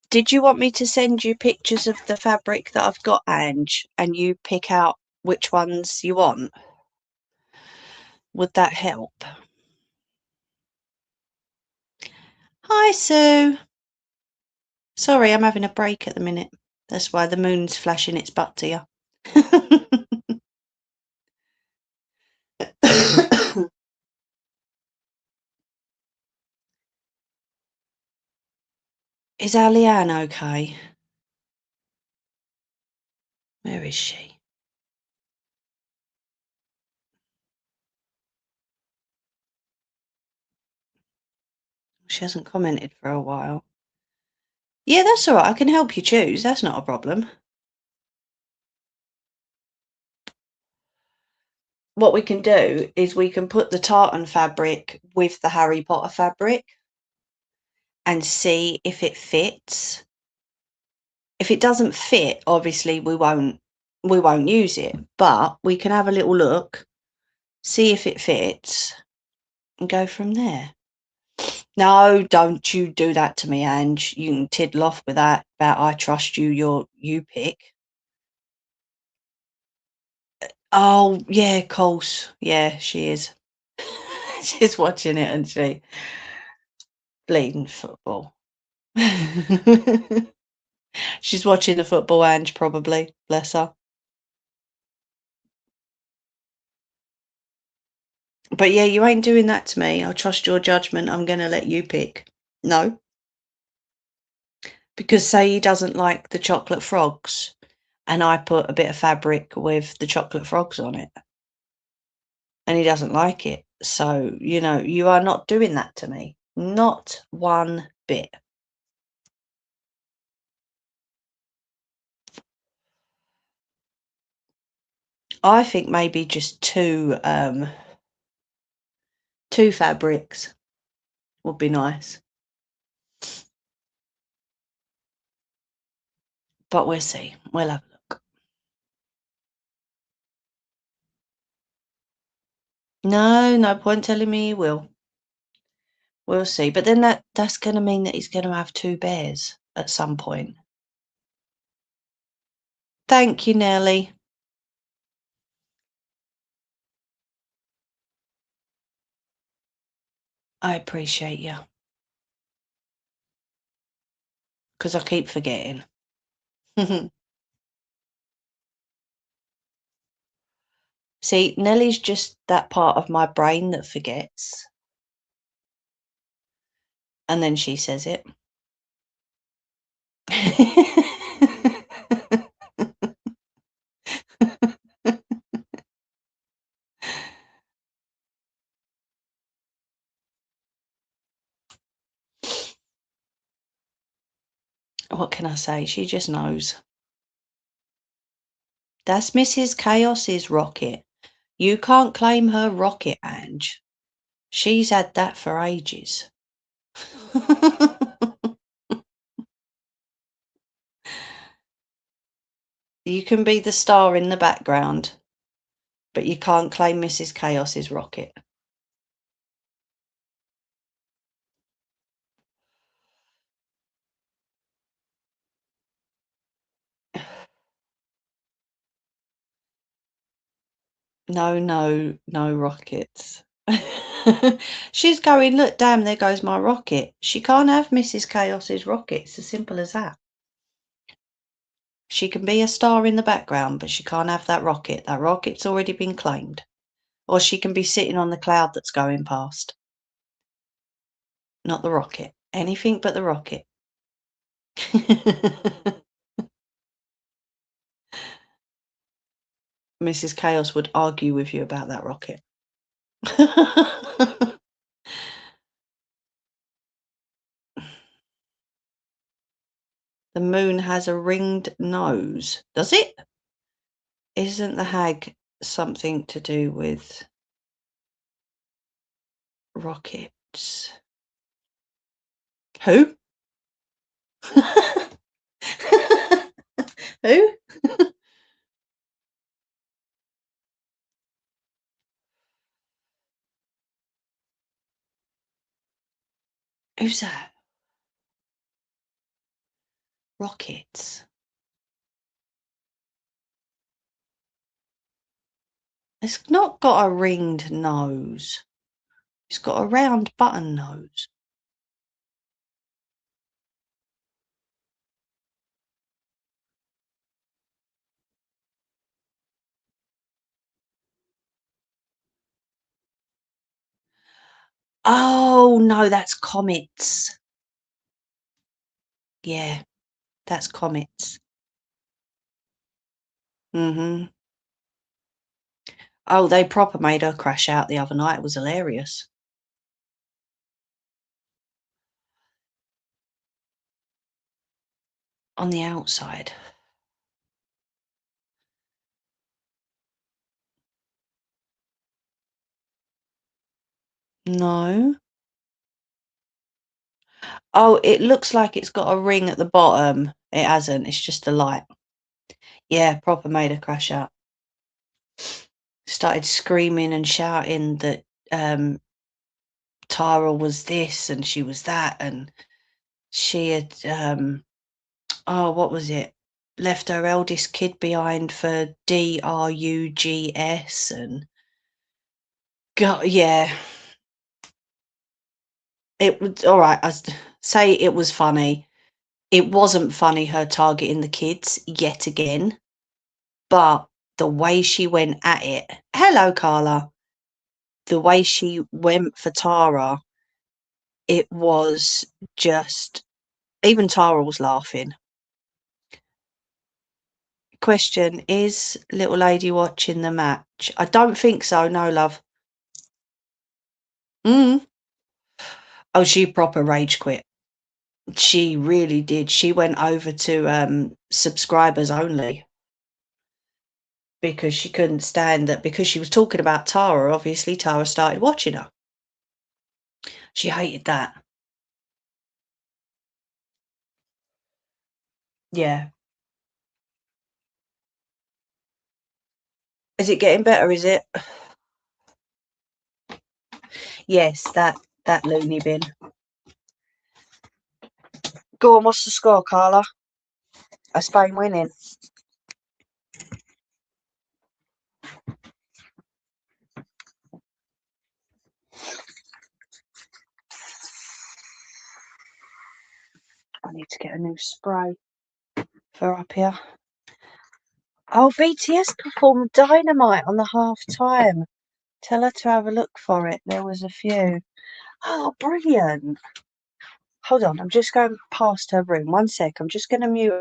Did you want me to send you pictures of the fabric that I've got, Ange, and you pick out which ones you want? Would that help? Hi, Sue. Sorry, I'm having a break at the minute. That's why the moon's flashing its butt to you. Is our Leanne okay? Where is she? She hasn't commented for a while. Yeah, that's all right. I can help you choose. That's not a problem. What we can do is we can put the tartan fabric with the Harry Potter fabric and see if it fits. If it doesn't fit, obviously we won't use it, but we can have a little look, see if it fits, and go from there. No, don't you do that to me, Ange. You can tiddle off with that about I trust you, you pick. Oh, yeah, of course. Yeah, she is. She's watching it, isn't she? Bleeding football. She's watching the football, Ange, probably. Bless her. But yeah, you ain't doing that to me. I trust your judgment. I'm going to let you pick. No. Because say he doesn't like the chocolate frogs and I put a bit of fabric with the chocolate frogs on it and he doesn't like it. So, you are not doing that to me. Not one bit. I think maybe just two fabrics would be nice. But we'll see. We'll have a look. No point telling me he will. We'll see. But then that's going to mean that he's going to have two bears at some point. Thank you, Nelly. I appreciate you. Because I keep forgetting. See, Nelly's just that part of my brain that forgets. And then she says it. What can I say? She just knows. That's Mrs. Chaos's rocket. You can't claim her rocket, Ange. She's had that for ages. You can be the star in the background, but you can't claim Mrs. Chaos's rocket. No rockets. She's going, look, damn, there goes my rocket. She can't have Mrs. Chaos's rocket. It's as simple as that. She can be a star in the background, but she can't have that rocket. That rocket's already been claimed. Or she can be sitting on the cloud that's going past. Not the rocket. Anything but the rocket. Mrs. Chaos would argue with you about that rocket. The moon has a ringed nose. Does it? Isn't the hag something to do with rockets? Who? Who? Who's that? Rockets. It's not got a ringed nose. It's got a round button nose. Oh, no, that's comets. Yeah, that's comets. Mm-hmm. Oh, they proper made her crash out the other night. It was hilarious. on the outside. No. Oh, it looks like it's got a ring at the bottom. It hasn't. It's just the light. Yeah, proper made a crash out. Started screaming and shouting that Tara was this and she was that, and she had oh, what was it? Left her eldest kid behind for drugs, and God, yeah. It was all right. I say it was funny. It wasn't funny her targeting the kids yet again, but the way she went at it. Hello, Carla. The way she went for Tara, it was just. Even Tara was laughing. Question, is little lady watching the match? I don't think so, no, love. Oh, she proper rage quit. She really did. She went over to subscribers only because she couldn't stand that. Because she was talking about Tara, obviously Tara started watching her. She hated that. Yeah. Is it getting better, is it? Yes, that loony bin. Go on, what's the score, Carla? Are Spain winning? I need to get a new spray for up here. Oh, BTS performed Dynamite on the half time. Tell her to have a look for it. There was a few. Oh, brilliant. Hold on, I'm just going past her room. 1 sec, I'm just going to mute.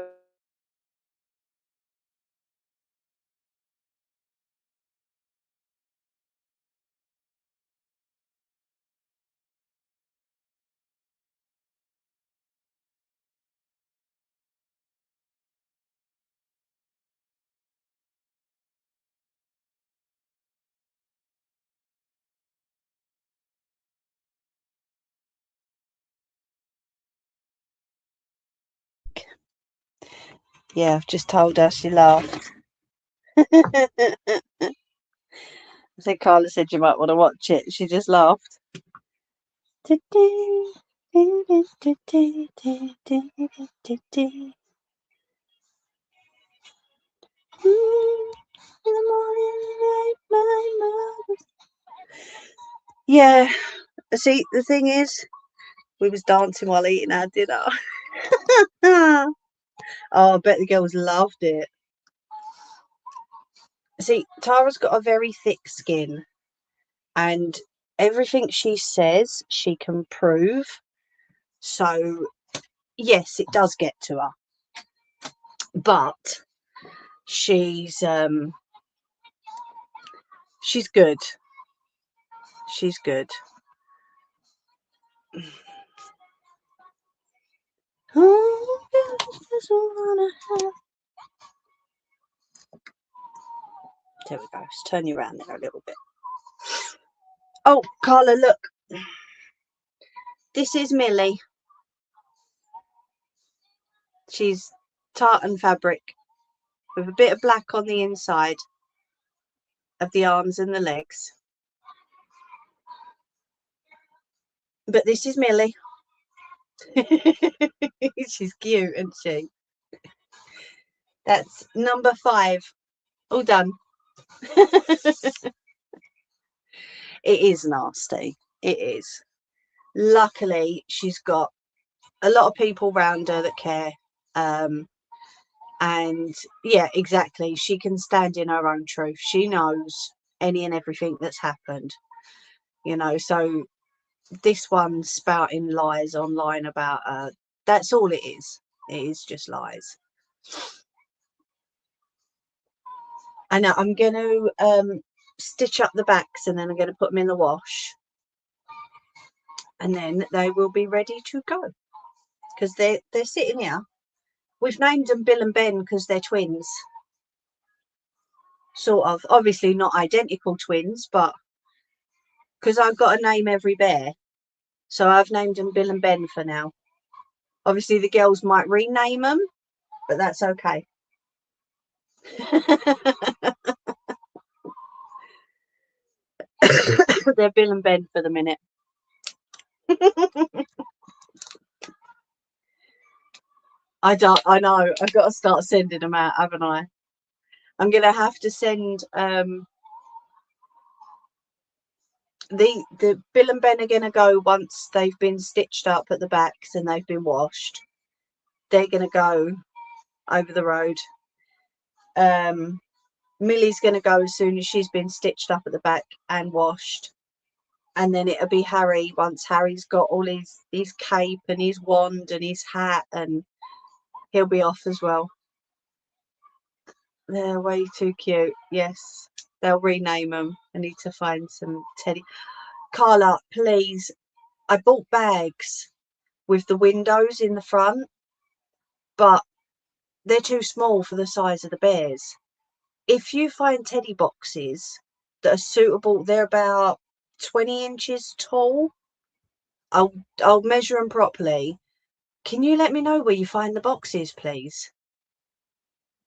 Yeah, I've just told her, she laughed. I think Carla said you might want to watch it. She just laughed. Yeah, see, the thing is, we was dancing while eating our dinner. Oh, I bet the girls loved it. See, Tara's got a very thick skin, and everything she says, she can prove. So, yes, it does get to her. But she's good. She's good. There we go. Let's turn you around there a little bit. Oh, Carla, look. This is Millie. She's tartan fabric with a bit of black on the inside of the arms and the legs. But this is Millie. She's cute, isn't she? That's number 5. All done. It is nasty. It is. Luckily, she's got a lot of people around her that care. And yeah, exactly. She can stand in her own truth. She knows any and everything that's happened. So this one spouting lies online about her, that's all it is. It is just lies. And now I'm going to stitch up the backs, and then I'm going to put them in the wash, and then they will be ready to go, because they're sitting here We've named them Bill and Ben because they're twins. Sort of. Obviously not identical twins, but because I've got to name every bear. So I've named them Bill and Ben for now. Obviously the girls might rename them, but that's okay. They're Bill and Ben for the minute. I know. I've got to start sending them out, haven't I? I'm going to have to send the Bill and Ben are going to go once they've been stitched up at the backs and they've been washed. They're going to go over the road. Millie's going to go as soon as she's been stitched up at the back and washed. And then it'll be Harry once Harry's got all his cape and his wand and his hat, and he'll be off as well. They're way too cute. Yes, they'll rename them. I need to find some teddy. Carla, please. I bought bags with the windows in the front, but they're too small for the size of the bears. If you find teddy boxes that are suitable, they're about 20 inches tall. I'll measure them properly. Can you let me know where you find the boxes, please?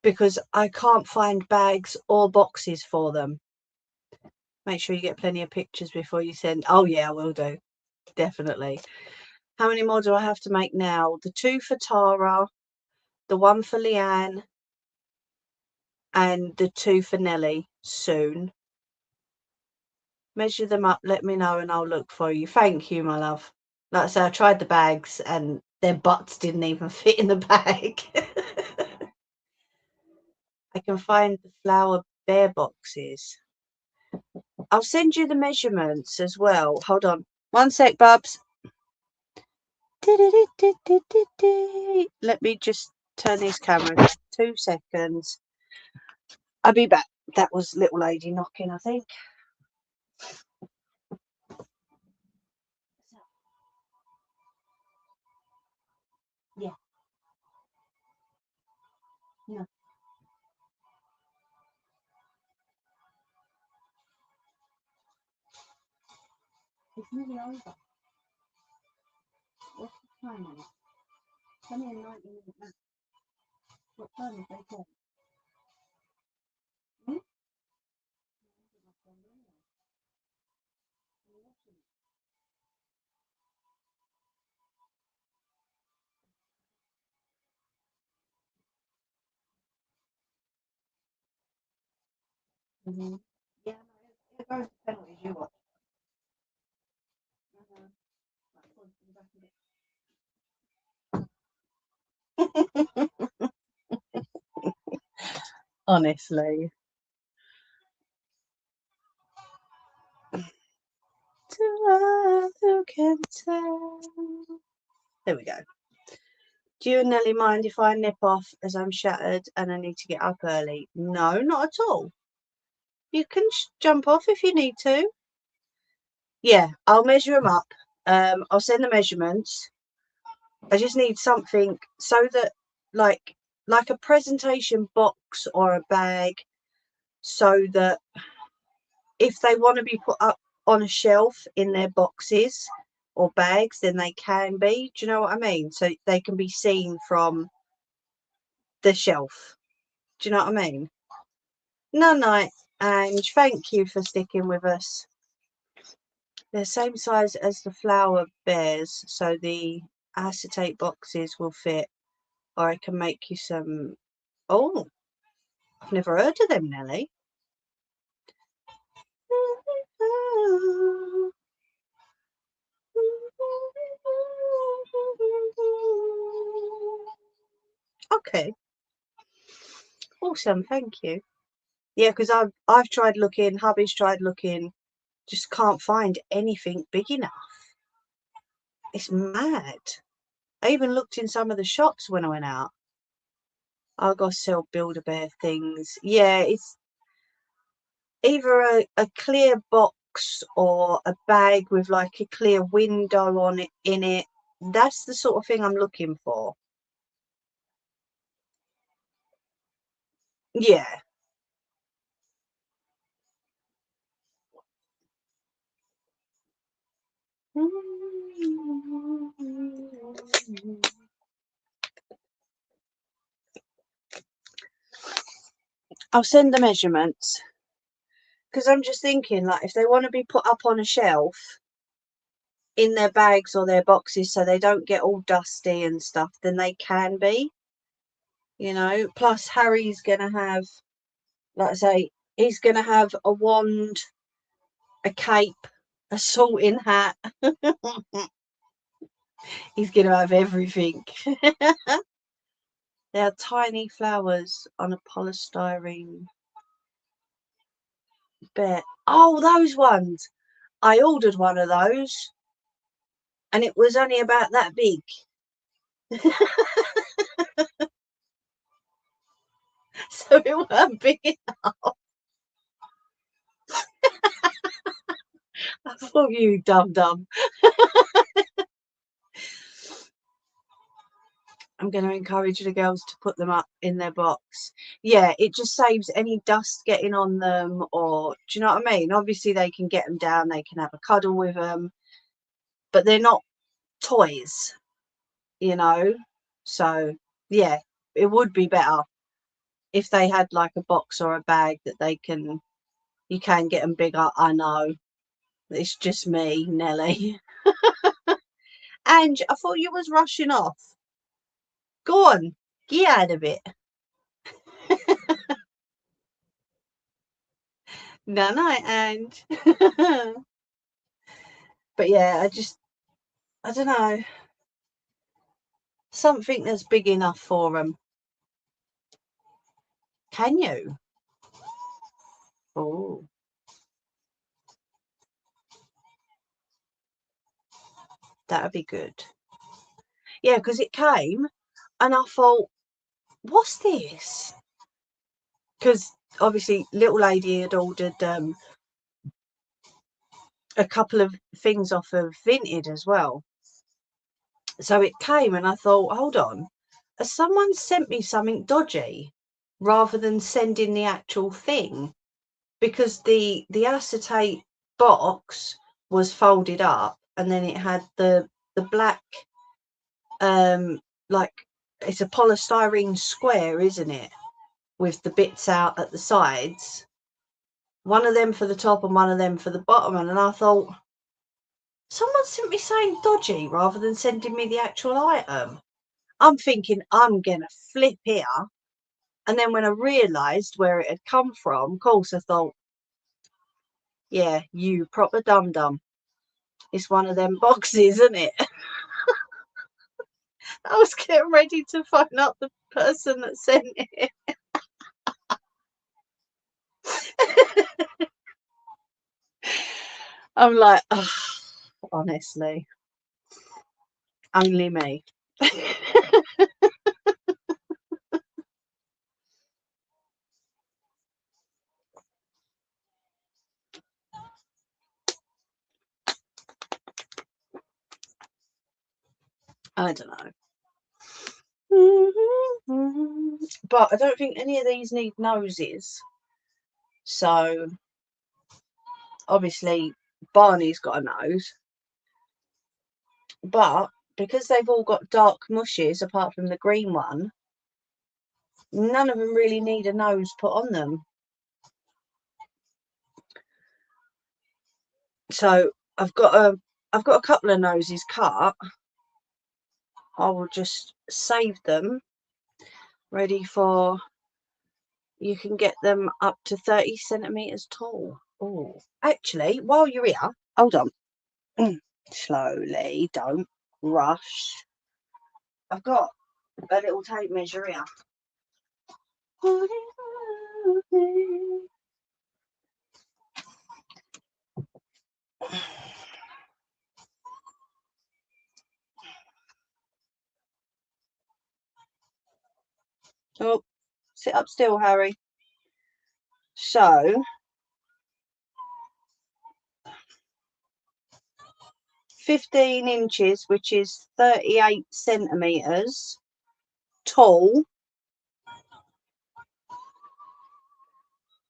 Because I can't find bags or boxes for them. Make sure you get plenty of pictures before you send. Oh yeah, I will do. Definitely. How many more do I have to make now? The 2 for Tara, the 1 for Leanne, and the 2 for Nelly soon. Measure them up, let me know, and I'll look for you. Thank you, my love. Like I say, I tried the bags and their butts didn't even fit in the bag. I can find the flower bear boxes. I'll send you the measurements as well. Hold on. 1 sec, Bubs. Let me just turn these cameras. 2 seconds. I'll be back. That was little lady knocking, I think. Yeah. No. It's nearly over. What's the time on it? It's only a 90-minute match. What time have they got? Hmm? Mm-hmm. Yeah, it goes to penalties you watch. Honestly. To who can tell? There we go. Do you and Nelly mind if I nip off as I'm shattered and I need to get up early? No, not at all. You can jump off if you need to. Yeah, I'll measure them up. I'll send the measurements. I just need something so that like a presentation box or a bag, so that if they want to be put up on a shelf in their boxes or bags, then they can be. Do you know what I mean? So they can be seen from the shelf. Do you know what I mean? No, night, and thank you for sticking with us. They're the same size as the flower bears, so the acetate boxes will fit. Or I can make you some. Oh, I've never heard of them, Nelly. Okay, awesome, thank you. Yeah, because I've tried looking, hubby's tried looking, just can't find anything big enough. It's mad. I even looked in some of the shops when I went out. I got to sell Build-A-Bear things. Yeah, it's either a clear box or a bag with like a clear window on it in it. That's the sort of thing I'm looking for. Yeah. I'll send the measurements because I'm just thinking, like, if they want to be put up on a shelf in their bags or their boxes so they don't get all dusty and stuff, then they can be, you know. Plus, Harry's gonna have, like I say, he's gonna have a wand, a cape, a sorting hat. He's gonna have everything. They are tiny flowers on a polystyrene bed. Oh, those ones! I ordered one of those, and it was only about that big. So it weren't big enough. I thought, you dumb. I'm going to encourage the girls to put them up in their box. Yeah, it just saves any dust getting on them, or do you know what I mean? Obviously, they can get them down, they can have a cuddle with them, but they're not toys, you know? So, yeah, it would be better if they had like a box or a bag that you can get them bigger. I know. It's just me, Nelly. And I thought you was rushing off. Go on, get out of it. No, no, and but yeah, I don't know, something that's big enough for them. Can you? Oh, that'd be good. Yeah, because it came and I thought, what's this? Because obviously, little lady had ordered a couple of things off of Vinted as well. So it came and I thought, hold on, has someone sent me something dodgy rather than sending the actual thing? Because the acetate box was folded up and then it had the black like, it's a polystyrene square, isn't it, with the bits out at the sides, one of them for the top and one of them for the bottom. And I thought, someone sent me something dodgy rather than sending me the actual item. I'm thinking I'm gonna flip here. And then when I realised where it had come from, of course, I thought, yeah, you proper dum dum. It's one of them boxes, isn't it? I was getting ready to phone up the person that sent it. I'm like, oh, honestly, only me. I don't know. But I don't think any of these need noses. So obviously Barney's got a nose. But because they've all got dark mushes apart from the green one, none of them really need a nose put on them. So I've got a couple of noses cut. I will just save them ready for, you can get them up to 30 centimeters tall. Oh, actually, while you're here, hold on. Slowly, don't rush. I've got a little tape measure here. Oh, sit up still, Harry. So 15 inches, which is 38 centimeters tall,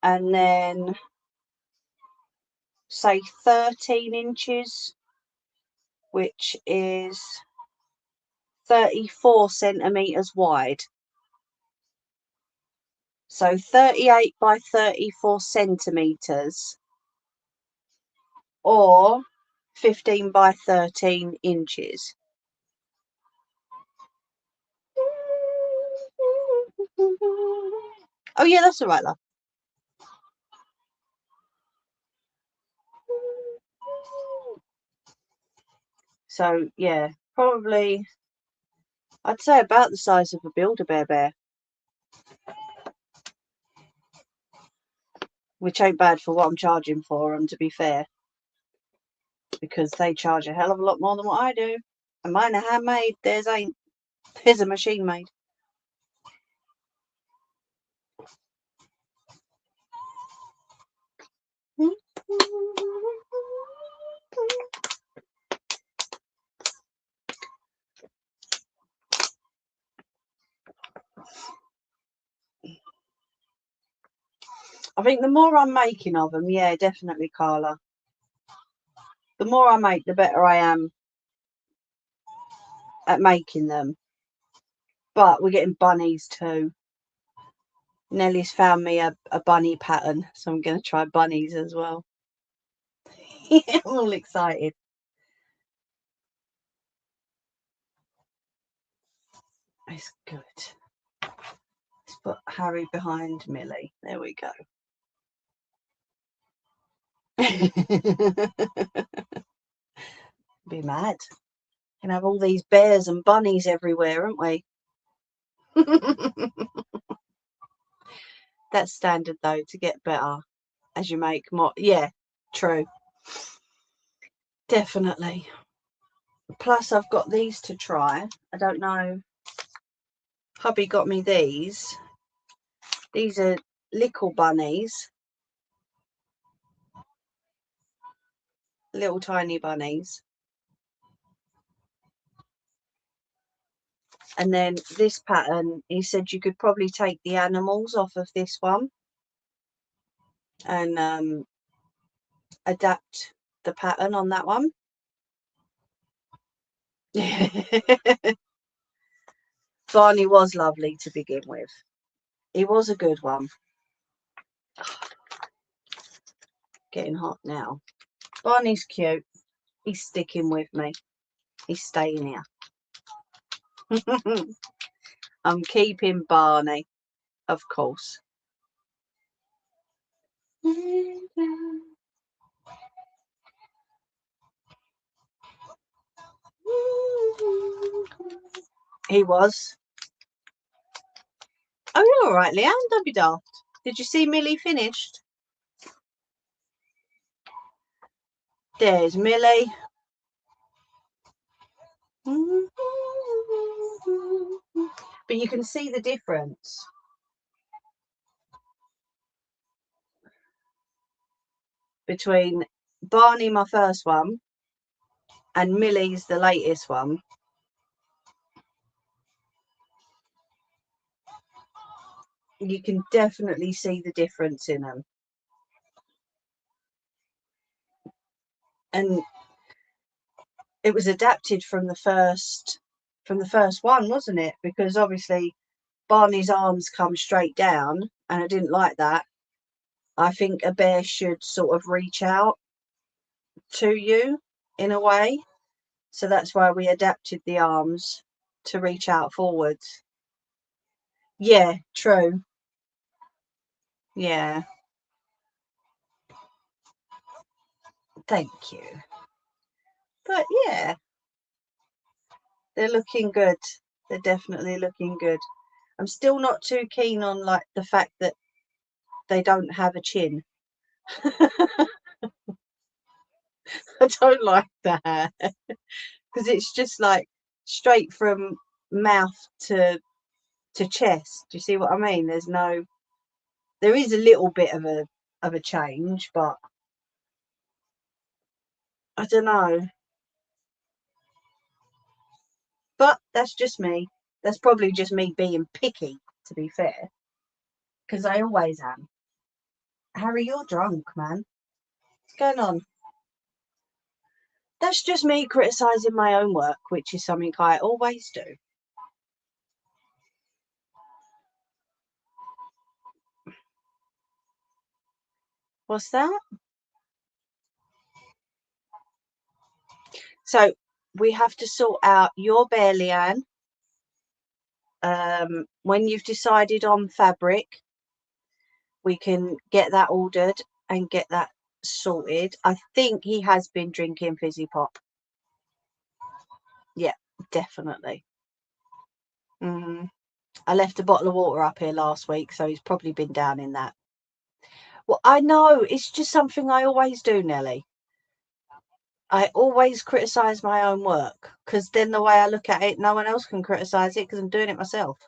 and then say 13 inches, which is 34 centimetres wide. So 38 by 34 centimetres, or 15 by 13 inches. Oh yeah, that's all right, love. So yeah, probably I'd say about the size of a Build-A-Bear bear, which ain't bad for what I'm charging for them, to be fair, because they charge a hell of a lot more than what I do, and mine are handmade. Theirs ain't. Theirs are machine made. I think the more I'm making of them, yeah, definitely, Carla. The more I make, the better I am at making them. But we're getting bunnies too. Nellie's found me a bunny pattern, so I'm going to try bunnies as well. Yeah, I'm all excited. It's good. Let's put Harry behind Millie. There we go. Be mad. Can have all these bears and bunnies everywhere, aren't we? That's standard though, to get better as you make more. Yeah, true. Definitely. Plus I've got these to try. I don't know. Hubby got me these. These are little bunnies. Little tiny bunnies. And then this pattern, he said you could probably take the animals off of this one and adapt the pattern on that one. Barney was lovely to begin with. He was a good one. Getting hot now. Barney's cute. He's sticking with me. He's staying here. I'm keeping Barney, of course. He was. Oh, you're all right, Leanne. Don't be daft. Did you see Millie finished? There's Millie. But you can see the difference between Barney, my first one, and Millie's the latest one. You can definitely see the difference in them. And it was adapted from the first one, wasn't it? Because obviously Barney's arms come straight down, and I didn't like that. I think a bear should sort of reach out to you in a way. So that's why we adapted the arms to reach out forwards. Yeah, true. Yeah. Thank you. But yeah, they're looking good. They're definitely looking good. I'm still not too keen on like the fact that they don't have a chin. I don't like that because it's just like straight from mouth to chest. Do you see what I mean? There is a little bit of a change, but I don't know. But that's just me. That's probably just me being picky, to be fair, because I always am. Harry, you're drunk, man. What's going on? That's just me criticising my own work, which is something I always do. What's that? So we have to sort out your bear, Leanne. When you've decided on fabric, we can get that ordered and get that sorted. I think he has been drinking fizzy pop. Yeah, definitely. I left a bottle of water up here last week, so he's probably been down in that. Well, I know, it's just something I always do, Nelly. I always criticise my own work, because then the way I look at it, no one else can criticise it because I'm doing it myself.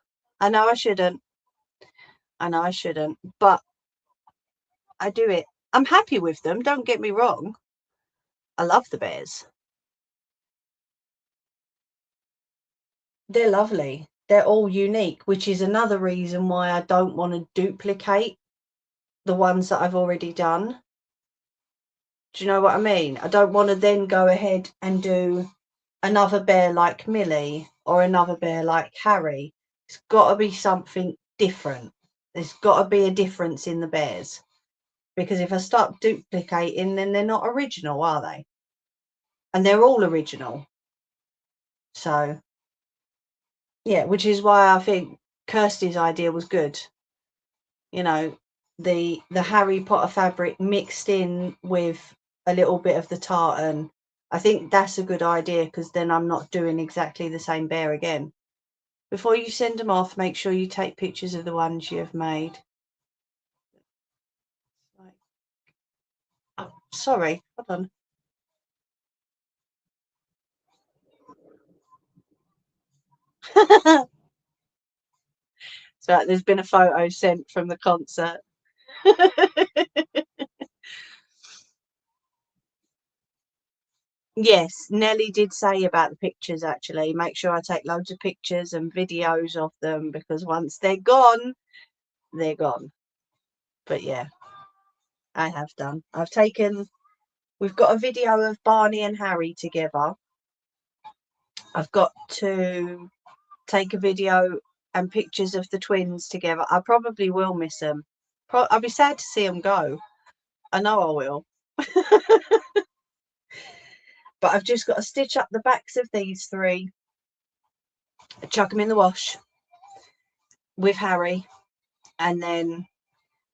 I know I shouldn't. I know I shouldn't, but I do it. I'm happy with them, don't get me wrong. I love the bears. They're lovely. They're all unique, which is another reason why I don't want to duplicate the ones that I've already done. Do you know what I mean? I don't want to then go ahead and do another bear like Millie or another bear like Harry. It's got to be something different. There's got to be a difference in the bears. Because if I start duplicating, then they're not original, are they? And they're all original. So, yeah, which is why I think Kirsty's idea was good. You know, the Harry Potter fabric mixed in with a little bit of the tartan. I think that's a good idea because then I'm not doing exactly the same bear again. Before you send them off, make sure you take pictures of the ones you have made. Oh, sorry, hold on. So there's been a photo sent from the concert. Yes, Nelly did say about the pictures actually. Make sure I take loads of pictures and videos of them because once they're gone, they're gone. But yeah, I have done. We've got a video of Barney and Harry together. I've got to take a video and pictures of the twins together. I probably will miss them. I'll be sad to see them go. I know I will. But I've just got to stitch up the backs of these three, chuck them in the wash with Harry, and then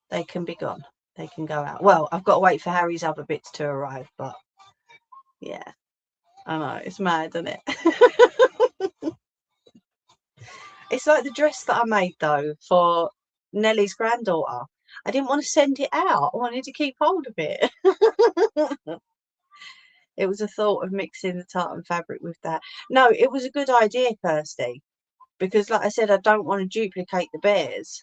they can be gone. They can go out. Well, I've got to wait for Harry's other bits to arrive, but yeah, I know, it's mad, isn't it? It's like the dress that I made though for Nellie's granddaughter. I didn't want to send it out. I wanted to keep hold of it. It was a thought of mixing the tartan fabric with that. No, it was a good idea, Kirsty, because like I said, I don't want to duplicate the bears.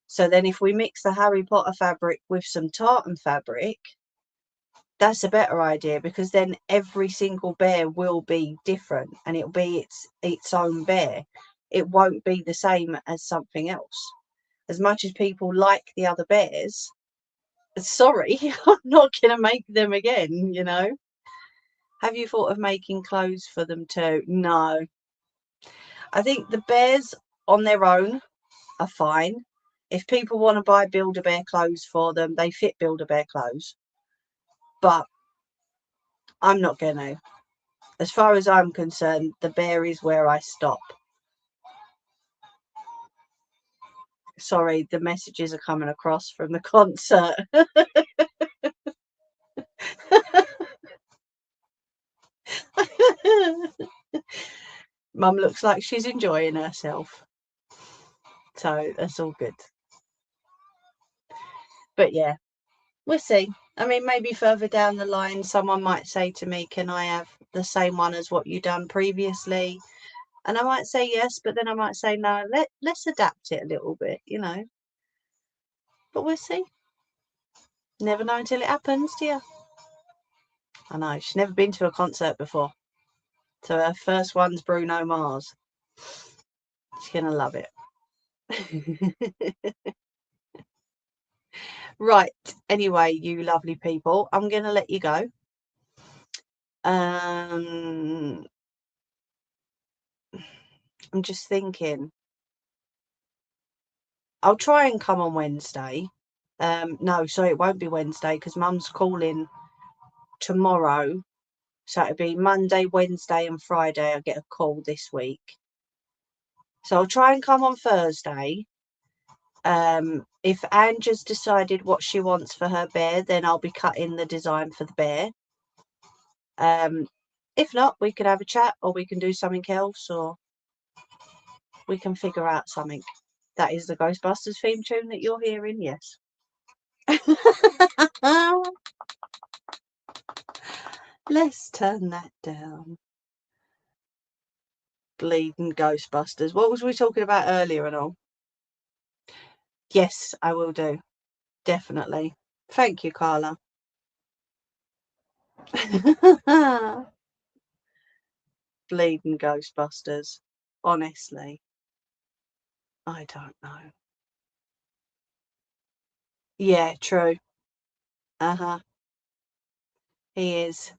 So then if we mix the Harry Potter fabric with some tartan fabric, that's a better idea because then every single bear will be different and it'll be its own bear. It won't be the same as something else. As much as people like the other bears, sorry, I'm not going to make them again, you know. Have you thought of making clothes for them too? No. I think the bears on their own are fine. If people want to buy Build-A-Bear clothes for them, they fit Build-A-Bear clothes. But I'm not going to. As far as I'm concerned, the bear is where I stop. Sorry, the messages are coming across from the concert. Mum looks like she's enjoying herself. So that's all good. But yeah, we'll see. I mean, maybe further down the line, someone might say to me, can I have the same one as what you done previously? And I might say yes, but then I might say no, let's adapt it a little bit, you know. But we'll see. Never know until it happens, do you? I know, she's never been to a concert before. So her first one's Bruno Mars. She's going to love it. Right. Anyway, you lovely people, I'm going to let you go. I'm just thinking. I'll try and come on Wednesday. No, sorry, it won't be Wednesday because Mum's calling tomorrow. So it'll be Monday, Wednesday, and Friday. I get a call this week. So I'll try and come on Thursday. If Angie's decided what she wants for her bear, then I'll be cutting the design for the bear. If not, we can have a chat, or we can do something else, or we can figure out something. That is the Ghostbusters theme tune that you're hearing, yes. Let's turn that down. Bleeding Ghostbusters. What was we talking about earlier and all? Yes, I will do. Definitely. Thank you, Carla. Bleeding Ghostbusters. Honestly, I don't know. Yeah, true. Uh-huh. He is.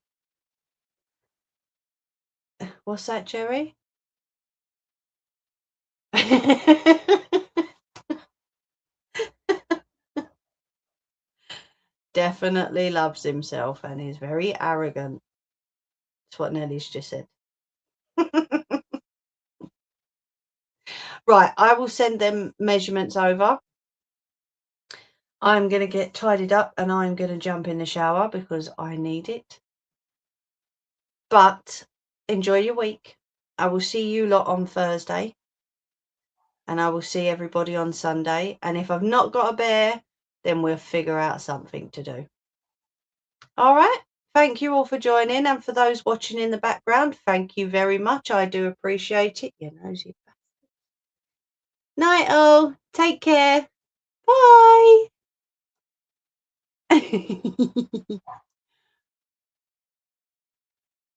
What's that, Gerry? Definitely loves himself and is very arrogant. That's what Nelly's just said. Right, I will send them measurements over. I'm going to get tidied up and I'm going to jump in the shower because I need it. But enjoy your week. I will see you lot on Thursday. And I will see everybody on Sunday. And if I've not got a bear, then we'll figure out something to do. All right. Thank you all for joining. And for those watching in the background, thank you very much. I do appreciate it. You nosy bastard. Night all. Take care. Bye.